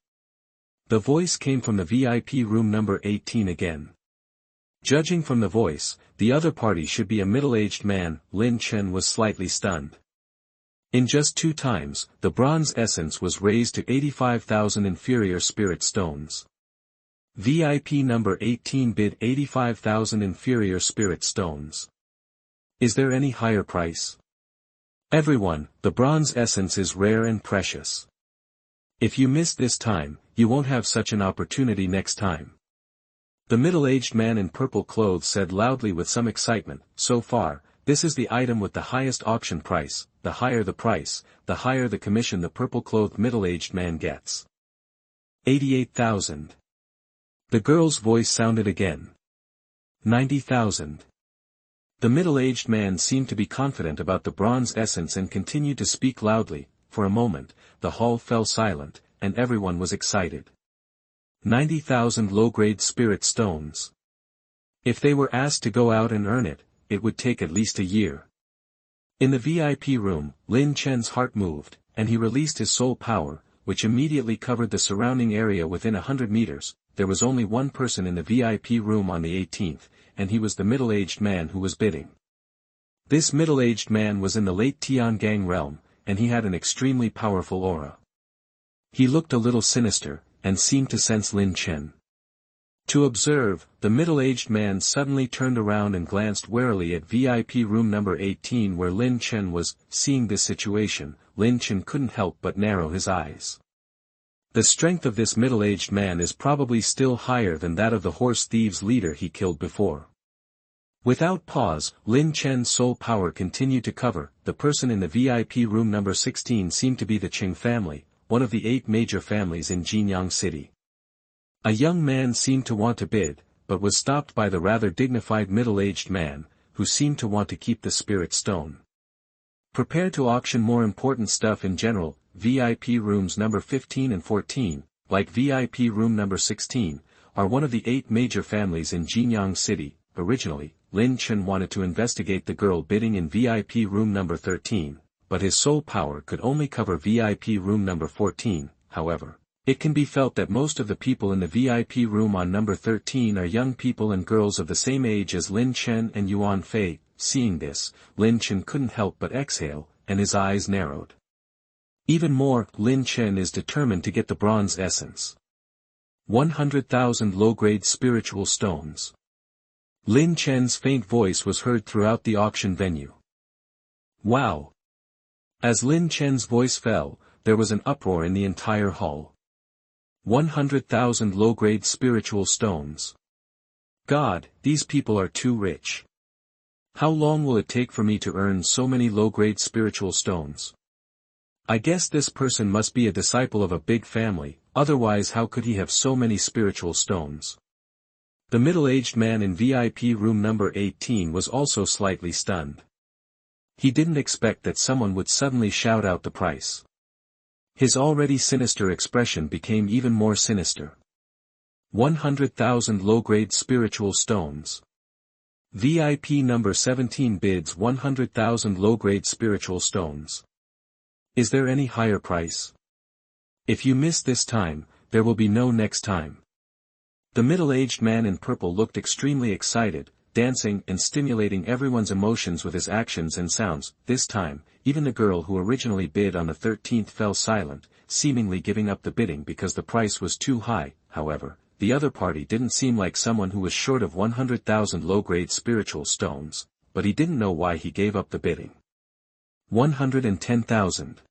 The voice came from the VIP room number 18 again. Judging from the voice, the other party should be a middle-aged man. Lin Chen was slightly stunned. In just 2 times, the bronze essence was raised to 85,000 inferior spirit stones. VIP number 18 bid 85,000 inferior spirit stones. Is there any higher price? Everyone, the bronze essence is rare and precious. If you miss this time, you won't have such an opportunity next time. The middle-aged man in purple clothes said loudly with some excitement, so far, this is the item with the highest auction price. The higher the price, the higher the commission the purple-clothed middle-aged man gets. 88,000. The girl's voice sounded again. 90,000. The middle-aged man seemed to be confident about the bronze essence and continued to speak loudly. For a moment, the hall fell silent, and everyone was excited. 90,000 low-grade spirit stones. If they were asked to go out and earn it, it would take at least a year. In the VIP room, Lin Chen's heart moved, and he released his soul power, which immediately covered the surrounding area within 100 meters. There was only one person in the VIP room on the 18th, and he was the middle-aged man who was bidding. This middle-aged man was in the late Tiangang realm, and he had an extremely powerful aura. He looked a little sinister, and seemed to sense Lin Chen. To observe, the middle-aged man suddenly turned around and glanced warily at VIP room number 18 where Lin Chen was. Seeing this situation, Lin Chen couldn't help but narrow his eyes. The strength of this middle-aged man is probably still higher than that of the horse thieves leader he killed before. Without pause, Lin Chen's soul power continued to cover. The person in the VIP room number 16 seemed to be the Qing family, one of the 8 major families in Jinyang city. A young man seemed to want to bid, but was stopped by the rather dignified middle-aged man, who seemed to want to keep the spirit stone. Prepare to auction more important stuff in general. VIP rooms number 15 and 14, like VIP room number 16, are one of the 8 major families in Jinyang city. Originally, Lin Chen wanted to investigate the girl bidding in VIP room number 13, but his soul power could only cover VIP room number 14. However, It can be felt that most of the people in the VIP room on number 13 are young people and girls of the same age as Lin Chen and Yuan Fei. Seeing this, Lin Chen couldn't help but exhale, and his eyes narrowed. Even more, Lin Chen is determined to get the bronze essence. 100,000 low-grade spiritual stones. Lin Chen's faint voice was heard throughout the auction venue. Wow! As Lin Chen's voice fell, there was an uproar in the entire hall. 100,000 low-grade spiritual stones. God, these people are too rich. How long will it take for me to earn so many low-grade spiritual stones? I guess this person must be a disciple of a big family, otherwise how could he have so many spiritual stones? The middle-aged man in VIP room number 18 was also slightly stunned. He didn't expect that someone would suddenly shout out the price. His already sinister expression became even more sinister. 100,000 low-grade spiritual stones. VIP number 17 bids 100,000 low-grade spiritual stones. Is there any higher price? If you miss this time, there will be no next time. The middle-aged man in purple looked extremely excited, dancing and stimulating everyone's emotions with his actions and sounds. This time, even the girl who originally bid on the 13th fell silent, seemingly giving up the bidding because the price was too high. However, the other party didn't seem like someone who was short of 100,000 low-grade spiritual stones, but he didn't know why he gave up the bidding. 110,000.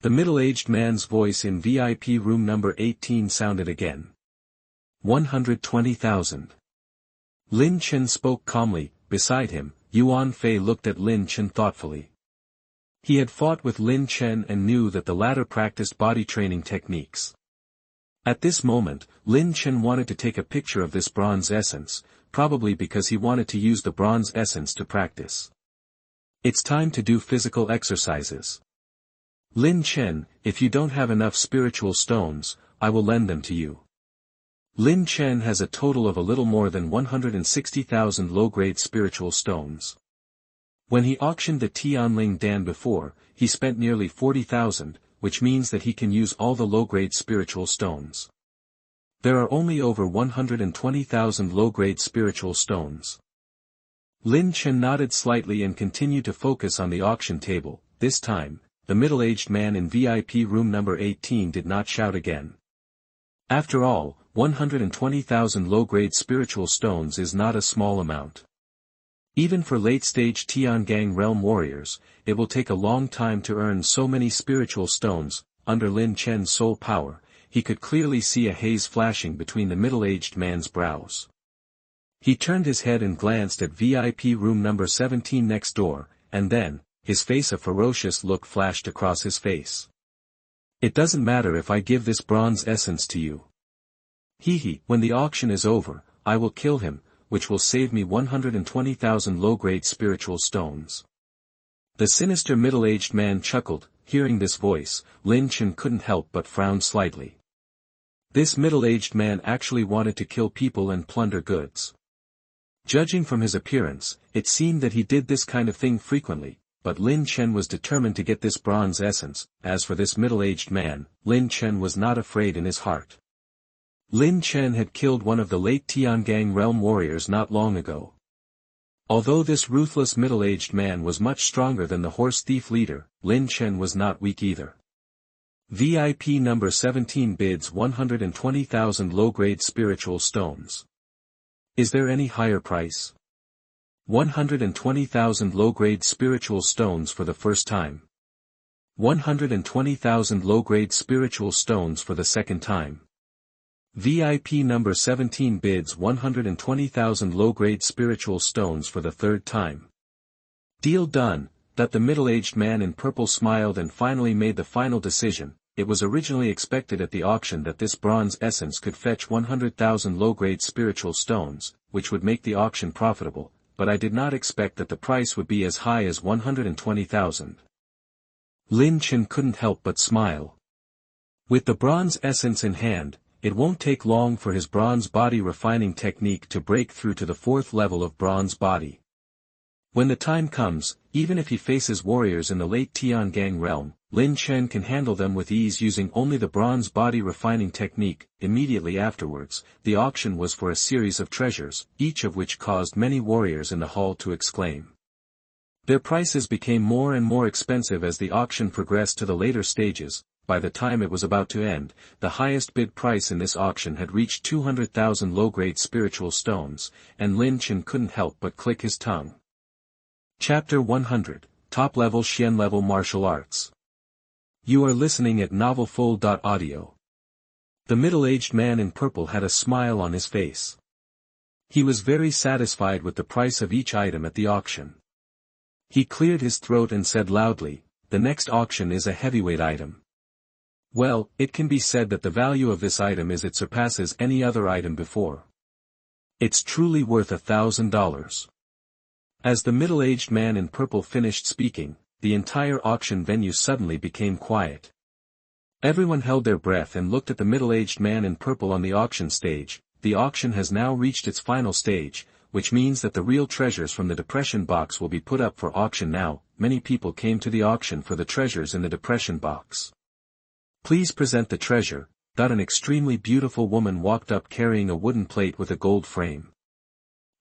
The middle-aged man's voice in VIP room number 18 sounded again. 120,000. Lin Chen spoke calmly. Beside him, Yuan Fei looked at Lin Chen thoughtfully. He had fought with Lin Chen and knew that the latter practiced body training techniques. At this moment, Lin Chen wanted to take a picture of this bronze essence, probably because he wanted to use the bronze essence to practice. It's time to do physical exercises. Lin Chen, if you don't have enough spiritual stones, I will lend them to you. Lin Chen has a total of a little more than 160,000 low-grade spiritual stones. When he auctioned the Tianling Dan before, he spent nearly 40,000, which means that he can use all the low-grade spiritual stones. There are only over 120,000 low-grade spiritual stones. Lin Chen nodded slightly and continued to focus on the auction table. This time, the middle-aged man in VIP room number 18 did not shout again. After all, 120,000 low-grade spiritual stones is not a small amount. Even for late-stage Tiangang realm warriors, it will take a long time to earn so many spiritual stones. Under Lin Chen's soul power, he could clearly see a haze flashing between the middle-aged man's brows. He turned his head and glanced at VIP room number 17 next door, and then, his face a ferocious look flashed across his face. It doesn't matter if I give this bronze essence to you. When the auction is over, I will kill him, which will save me 120,000 low-grade spiritual stones. The sinister middle-aged man chuckled. Hearing this voice, Lin Chen couldn't help but frown slightly. This middle-aged man actually wanted to kill people and plunder goods. Judging from his appearance, it seemed that he did this kind of thing frequently, but Lin Chen was determined to get this bronze essence. As for this middle-aged man, Lin Chen was not afraid in his heart. Lin Chen had killed one of the late Tiangang realm warriors not long ago. Although this ruthless middle-aged man was much stronger than the horse thief leader, Lin Chen was not weak either. VIP number 17 bids 120,000 low-grade spiritual stones. Is there any higher price? 120,000 low-grade spiritual stones for the first time. 120,000 low-grade spiritual stones for the second time. VIP number 17 bids 120,000 low-grade spiritual stones for the third time. Deal done. That the middle-aged man in purple smiled and finally made the final decision. It was originally expected at the auction that this bronze essence could fetch 100,000 low-grade spiritual stones, which would make the auction profitable, but I did not expect that the price would be as high as 120,000. Lin Chen couldn't help but smile. With the bronze essence in hand, it won't take long for his bronze body refining technique to break through to the 4th level of bronze body. When the time comes, even if he faces warriors in the late Tiangang realm, Lin Chen can handle them with ease using only the bronze body refining technique. Immediately afterwards, the auction was for a series of treasures, each of which caused many warriors in the hall to exclaim. Their prices became more and more expensive as the auction progressed to the later stages. By the time it was about to end, the highest bid price in this auction had reached 200,000 low-grade spiritual stones, and Lin Chen couldn't help but click his tongue. Chapter 100, Top-Level Xian-level Martial Arts. You are listening at NovelFull.audio. The middle-aged man in purple had a smile on his face. He was very satisfied with the price of each item at the auction. He cleared his throat and said loudly, "The next auction is a heavyweight item. Well, it can be said that the value of this item is it surpasses any other item before. It's truly worth $1,000. As the middle-aged man in purple finished speaking, the entire auction venue suddenly became quiet. Everyone held their breath and looked at the middle-aged man in purple on the auction stage. The auction has now reached its final stage, which means that the real treasures from the depression box will be put up for auction now. Many people came to the auction for the treasures in the depression box. Please present the treasure. An extremely beautiful woman walked up carrying a wooden plate with a gold frame.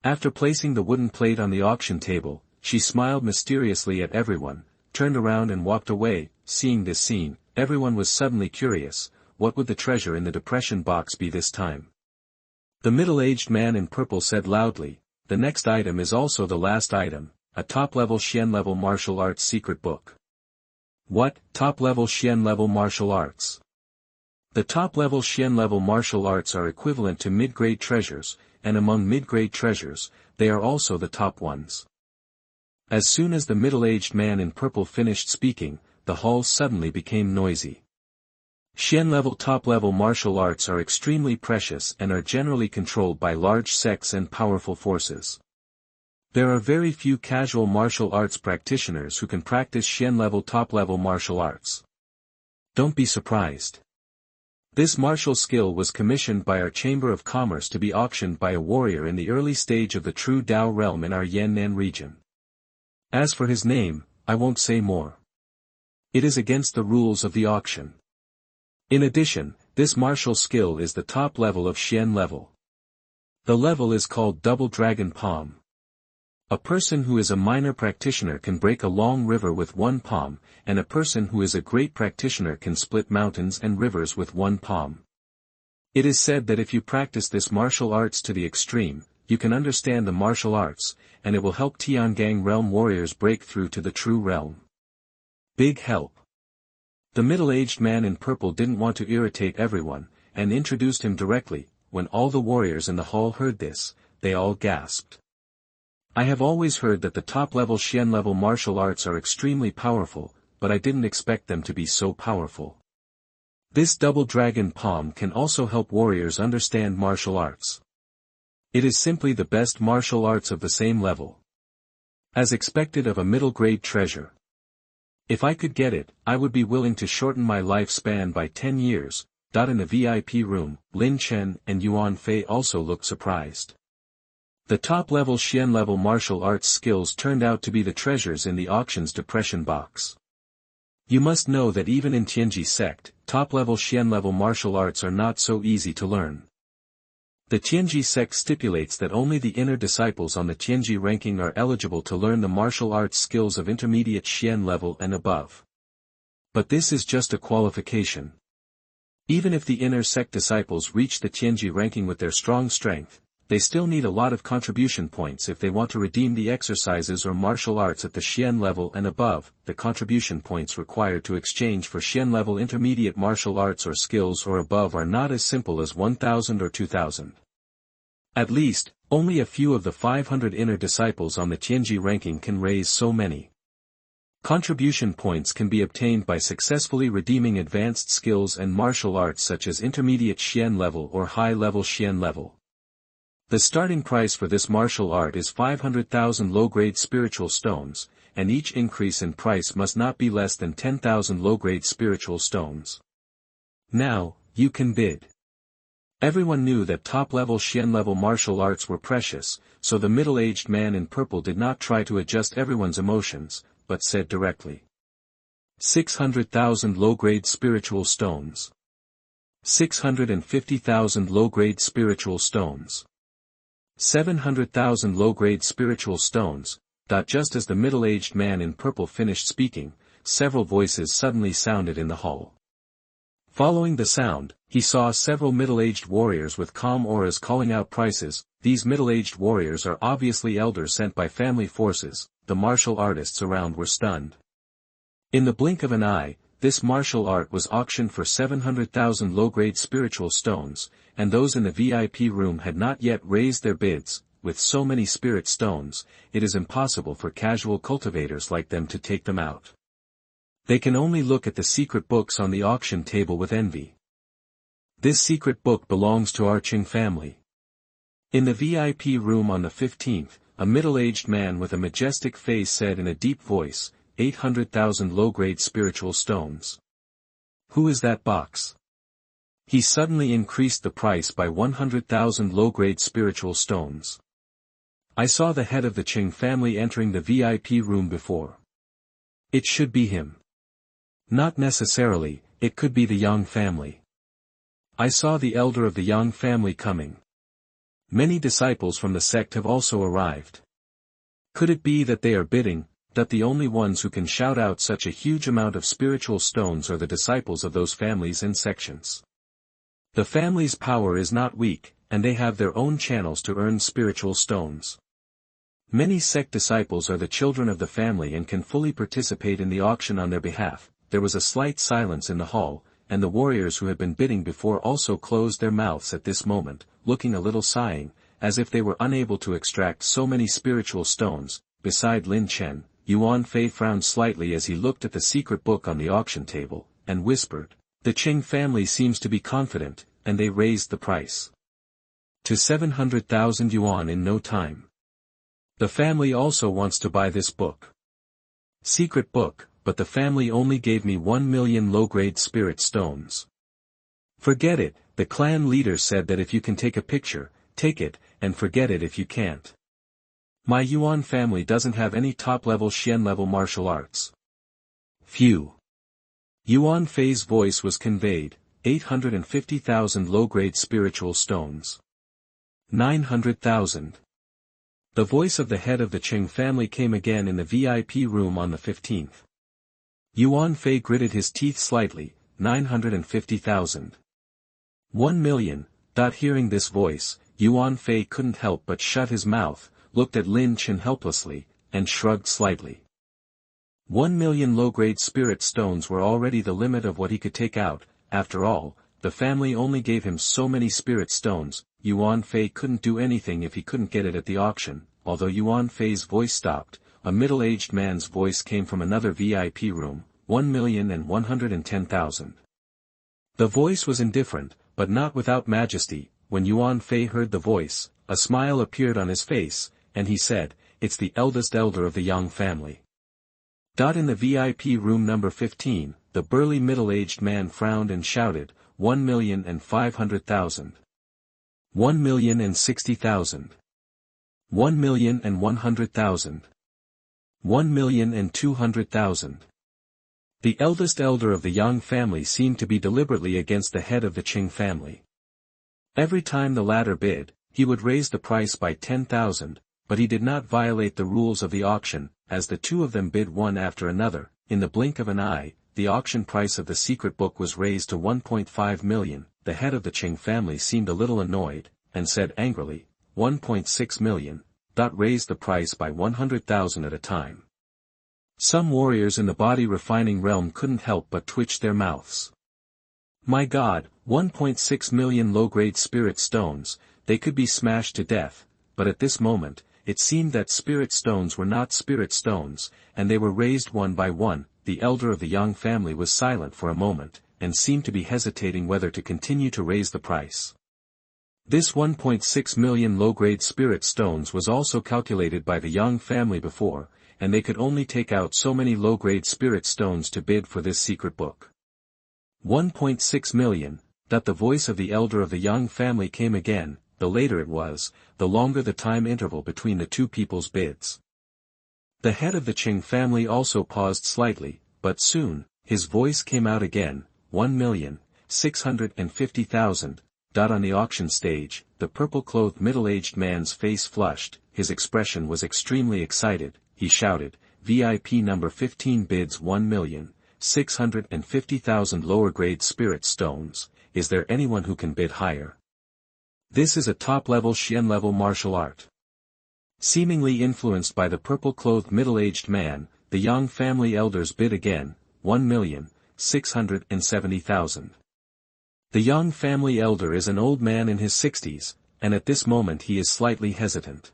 After placing the wooden plate on the auction table, she smiled mysteriously at everyone, turned around and walked away. Seeing this scene, everyone was suddenly curious. What would the treasure in the depression box be this time? The middle-aged man in purple said loudly, "The next item is also the last item, a top-level Xian-level martial arts secret book." What? Top-level Xian-level martial arts? The top-level Xian-level martial arts are equivalent to mid-grade treasures, and among mid-grade treasures, they are also the top ones. As soon as the middle-aged man in purple finished speaking, the hall suddenly became noisy. Xian-level top-level martial arts are extremely precious and are generally controlled by large sects and powerful forces. There are very few casual martial arts practitioners who can practice Xian-level top-level martial arts. Don't be surprised. This martial skill was commissioned by our Chamber of Commerce to be auctioned by a warrior in the early stage of the true Dao realm in our Yannan region. As for his name, I won't say more. It is against the rules of the auction. In addition, this martial skill is the top level of Xian level. The level is called Double Dragon Palm. A person who is a minor practitioner can break a long river with one palm, and a person who is a great practitioner can split mountains and rivers with one palm. It is said that if you practice this martial arts to the extreme, you can understand the martial arts, and it will help Tiangang realm warriors break through to the true realm. Big help. The middle-aged man in purple didn't want to irritate everyone, and introduced him directly. When all the warriors in the hall heard this, they all gasped. I have always heard that the top-level Xian-level martial arts are extremely powerful, but I didn't expect them to be so powerful. This double dragon palm can also help warriors understand martial arts. It is simply the best martial arts of the same level. As expected of a middle-grade treasure. If I could get it, I would be willing to shorten my lifespan by 10 years. In the VIP room, Lin Chen and Yuan Fei also looked surprised. The top-level Xian-level martial arts skills turned out to be the treasures in the auction's depression box. You must know that even in Tianji Sect, top-level Xian-level martial arts are not so easy to learn. The Tianji Sect stipulates that only the inner disciples on the Tianji ranking are eligible to learn the martial arts skills of intermediate Xian level and above. But this is just a qualification. Even if the inner sect disciples reach the Tianji ranking with their strong strength, they still need a lot of contribution points if they want to redeem the exercises or martial arts at the Xian level and above. The contribution points required to exchange for Xian level intermediate martial arts or skills or above are not as simple as 1,000 or 2,000. At least, only a few of the 500 inner disciples on the Tianji ranking can raise so many. Contribution points can be obtained by successfully redeeming advanced skills and martial arts such as intermediate Xian level or high-level Xian level. The starting price for this martial art is 500,000 low-grade spiritual stones, and each increase in price must not be less than 10,000 low-grade spiritual stones. Now, you can bid. Everyone knew that top-level Xuan-level martial arts were precious, so the middle-aged man in purple did not try to adjust everyone's emotions, but said directly. 600,000 low-grade spiritual stones. 650,000 low-grade spiritual stones. 700,000 low-grade spiritual stones. Just as the middle-aged man in purple finished speaking, several voices suddenly sounded in the hall. Following the sound, he saw several middle-aged warriors with calm auras calling out prices. These middle-aged warriors are obviously elders sent by family forces. The martial artists around were stunned. In the blink of an eye, this martial art was auctioned for 700,000 low-grade spiritual stones, and those in the VIP room had not yet raised their bids. With so many spirit stones, it is impossible for casual cultivators like them to take them out. They can only look at the secret books on the auction table with envy. This secret book belongs to our Qing family. In the VIP room on the 15th, a middle-aged man with a majestic face said in a deep voice, 800,000 low-grade spiritual stones. Who is that box? He suddenly increased the price by 100,000 low-grade spiritual stones. I saw the head of the Qing family entering the VIP room before. It should be him. Not necessarily, it could be the Yang family. I saw the elder of the Yang family coming. Many disciples from the sect have also arrived. Could it be that they are bidding, that the only ones who can shout out such a huge amount of spiritual stones are the disciples of those families and sections? The family's power is not weak, and they have their own channels to earn spiritual stones. Many sect disciples are the children of the family and can fully participate in the auction on their behalf. There was a slight silence in the hall, and the warriors who had been bidding before also closed their mouths at this moment, looking a little sighing, as if they were unable to extract so many spiritual stones. Beside Lin Chen, Yuan Fei frowned slightly as he looked at the secret book on the auction table, and whispered, "The Qing family seems to be confident," and they raised the price to 700,000 yuan in no time. The family also wants to buy this book. Secret book, but the family only gave me 1 million low-grade spirit stones. Forget it, the clan leader said that if you can take a picture, take it, and forget it if you can't. My Yuan family doesn't have any top-level Xian-level martial arts. Phew. Yuan Fei's voice was conveyed, 850,000 low-grade spiritual stones. 900,000. The voice of the head of the Qing family came again in the VIP room on the 15th. Yuan Fei gritted his teeth slightly, 950,000. 1 million. Hearing this voice, Yuan Fei couldn't help but shut his mouth, looked at Lin Chen helplessly, and shrugged slightly. 1 million low-grade spirit stones were already the limit of what he could take out. After all, the family only gave him so many spirit stones. Yuan Fei couldn't do anything if he couldn't get it at the auction. Although Yuan Fei's voice stopped, a middle-aged man's voice came from another VIP room, 1,110,000. The voice was indifferent, but not without majesty. When Yuan Fei heard the voice, a smile appeared on his face, and he said, "It's the eldest elder of the Yang family." In the VIP room number 15, the burly middle-aged man frowned and shouted, 1,500,000. 1,060,000. 1,100,000. 1,200,000. The eldest elder of the Yang family seemed to be deliberately against the head of the Qing family. Every time the latter bid, he would raise the price by 10,000, but he did not violate the rules of the auction. As the two of them bid one after another, in the blink of an eye, the auction price of the secret book was raised to 1.5 million. The head of the Qing family seemed a little annoyed, and said angrily, 1.6 million. Raise the price by 100,000 at a time. Some warriors in the body refining realm couldn't help but twitch their mouths. My God, 1.6 million low-grade spirit stones, they could be smashed to death, but at this moment, it seemed that spirit stones were not spirit stones, and they were raised one by one. The elder of the Yang family was silent for a moment, and seemed to be hesitating whether to continue to raise the price. This 1.6 million low-grade spirit stones was also calculated by the Yang family before, and they could only take out so many low-grade spirit stones to bid for this secret book. 1.6 million. That the voice of the elder of the Yang family came again. The later it was, the longer the time interval between the two people's bids. The head of the Qing family also paused slightly, but soon, his voice came out again, 1,650,000. On the auction stage, the purple-clothed middle-aged man's face flushed, his expression was extremely excited. He shouted, VIP number 15 bids 1,650,000 lower-grade spirit stones. Is there anyone who can bid higher? This is a top-level Xian-level martial art. Seemingly influenced by the purple-clothed middle-aged man, the Yang family elders bid again, 1,670,000. The Yang family elder is an old man in his 60s, and at this moment he is slightly hesitant.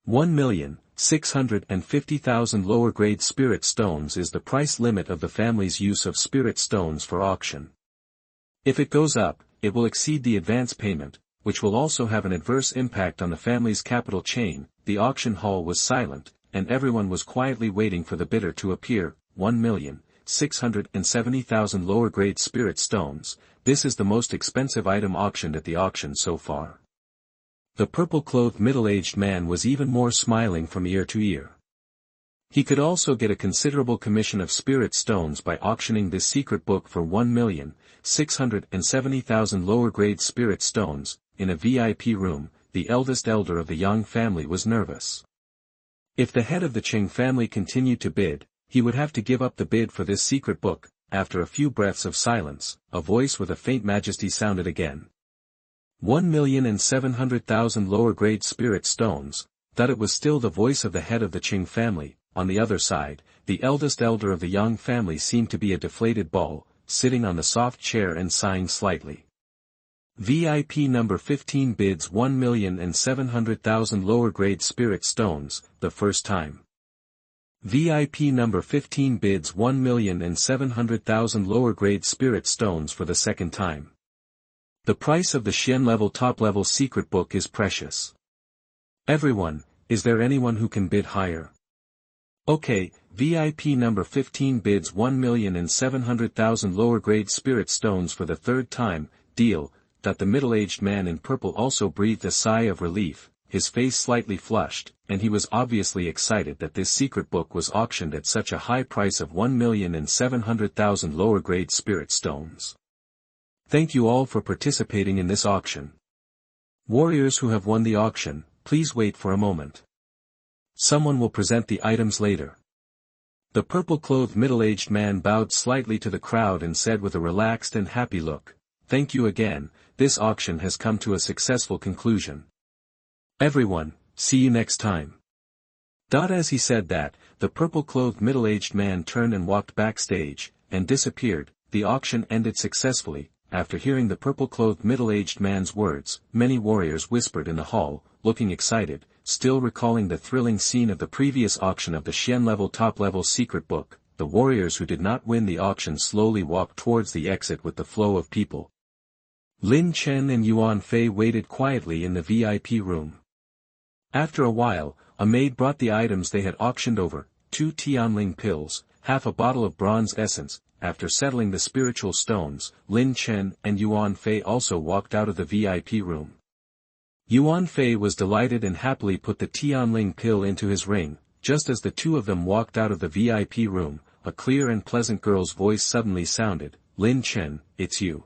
1,650,000 lower-grade spirit stones is the price limit of the family's use of spirit stones for auction. If it goes up, it will exceed the advance payment, which will also have an adverse impact on the family's capital chain. The auction hall was silent, and everyone was quietly waiting for the bidder to appear. 1,670,000 lower-grade spirit stones. This is the most expensive item auctioned at the auction so far. The purple-clothed middle-aged man was even more smiling from ear to ear. He could also get a considerable commission of spirit stones by auctioning this secret book for 1,670,000 lower-grade spirit stones. In a VIP room, the eldest elder of the Yang family was nervous. If the head of the Qing family continued to bid, he would have to give up the bid for this secret book. After a few breaths of silence, a voice with a faint majesty sounded again. 1,700,000 lower-grade spirit stones. That it was still the voice of the head of the Qing family. On the other side, the eldest elder of the Yang family seemed to be a deflated ball, sitting on the soft chair and sighing slightly. VIP number 15 bids 1,700,000 lower-grade spirit stones, the first time. VIP number 15 bids 1,700,000 lower-grade spirit stones for the second time. The price of the Xian-level top-level secret book is precious. Everyone, is there anyone who can bid higher? Okay, VIP number 15 bids 1,700,000 lower-grade spirit stones for the third time. Deal. That the middle-aged man in purple also breathed a sigh of relief, his face slightly flushed, and he was obviously excited that this secret book was auctioned at such a high price of 1,700,000 lower-grade spirit stones. Thank you all for participating in this auction. Warriors who have won the auction, please wait for a moment. Someone will present the items later. The purple-clothed middle-aged man bowed slightly to the crowd and said with a relaxed and happy look, "Thank you again, this auction has come to a successful conclusion. Everyone, see you next time." As he said that, the purple-clothed middle-aged man turned and walked backstage, and disappeared. The auction ended successfully. After hearing the purple-clothed middle-aged man's words, many warriors whispered in the hall, looking excited, still recalling the thrilling scene of the previous auction of the Xian-level top-level secret book. The warriors who did not win the auction slowly walked towards the exit with the flow of people. Lin Chen and Yuan Fei waited quietly in the VIP room. After a while, a maid brought the items they had auctioned over, 2 Tianling pills, half a bottle of bronze essence. After settling the spiritual stones, Lin Chen and Yuan Fei also walked out of the VIP room. Yuan Fei was delighted and happily put the Tianling pill into his ring. Just as the two of them walked out of the VIP room, a clear and pleasant girl's voice suddenly sounded, "Lin Chen, it's you."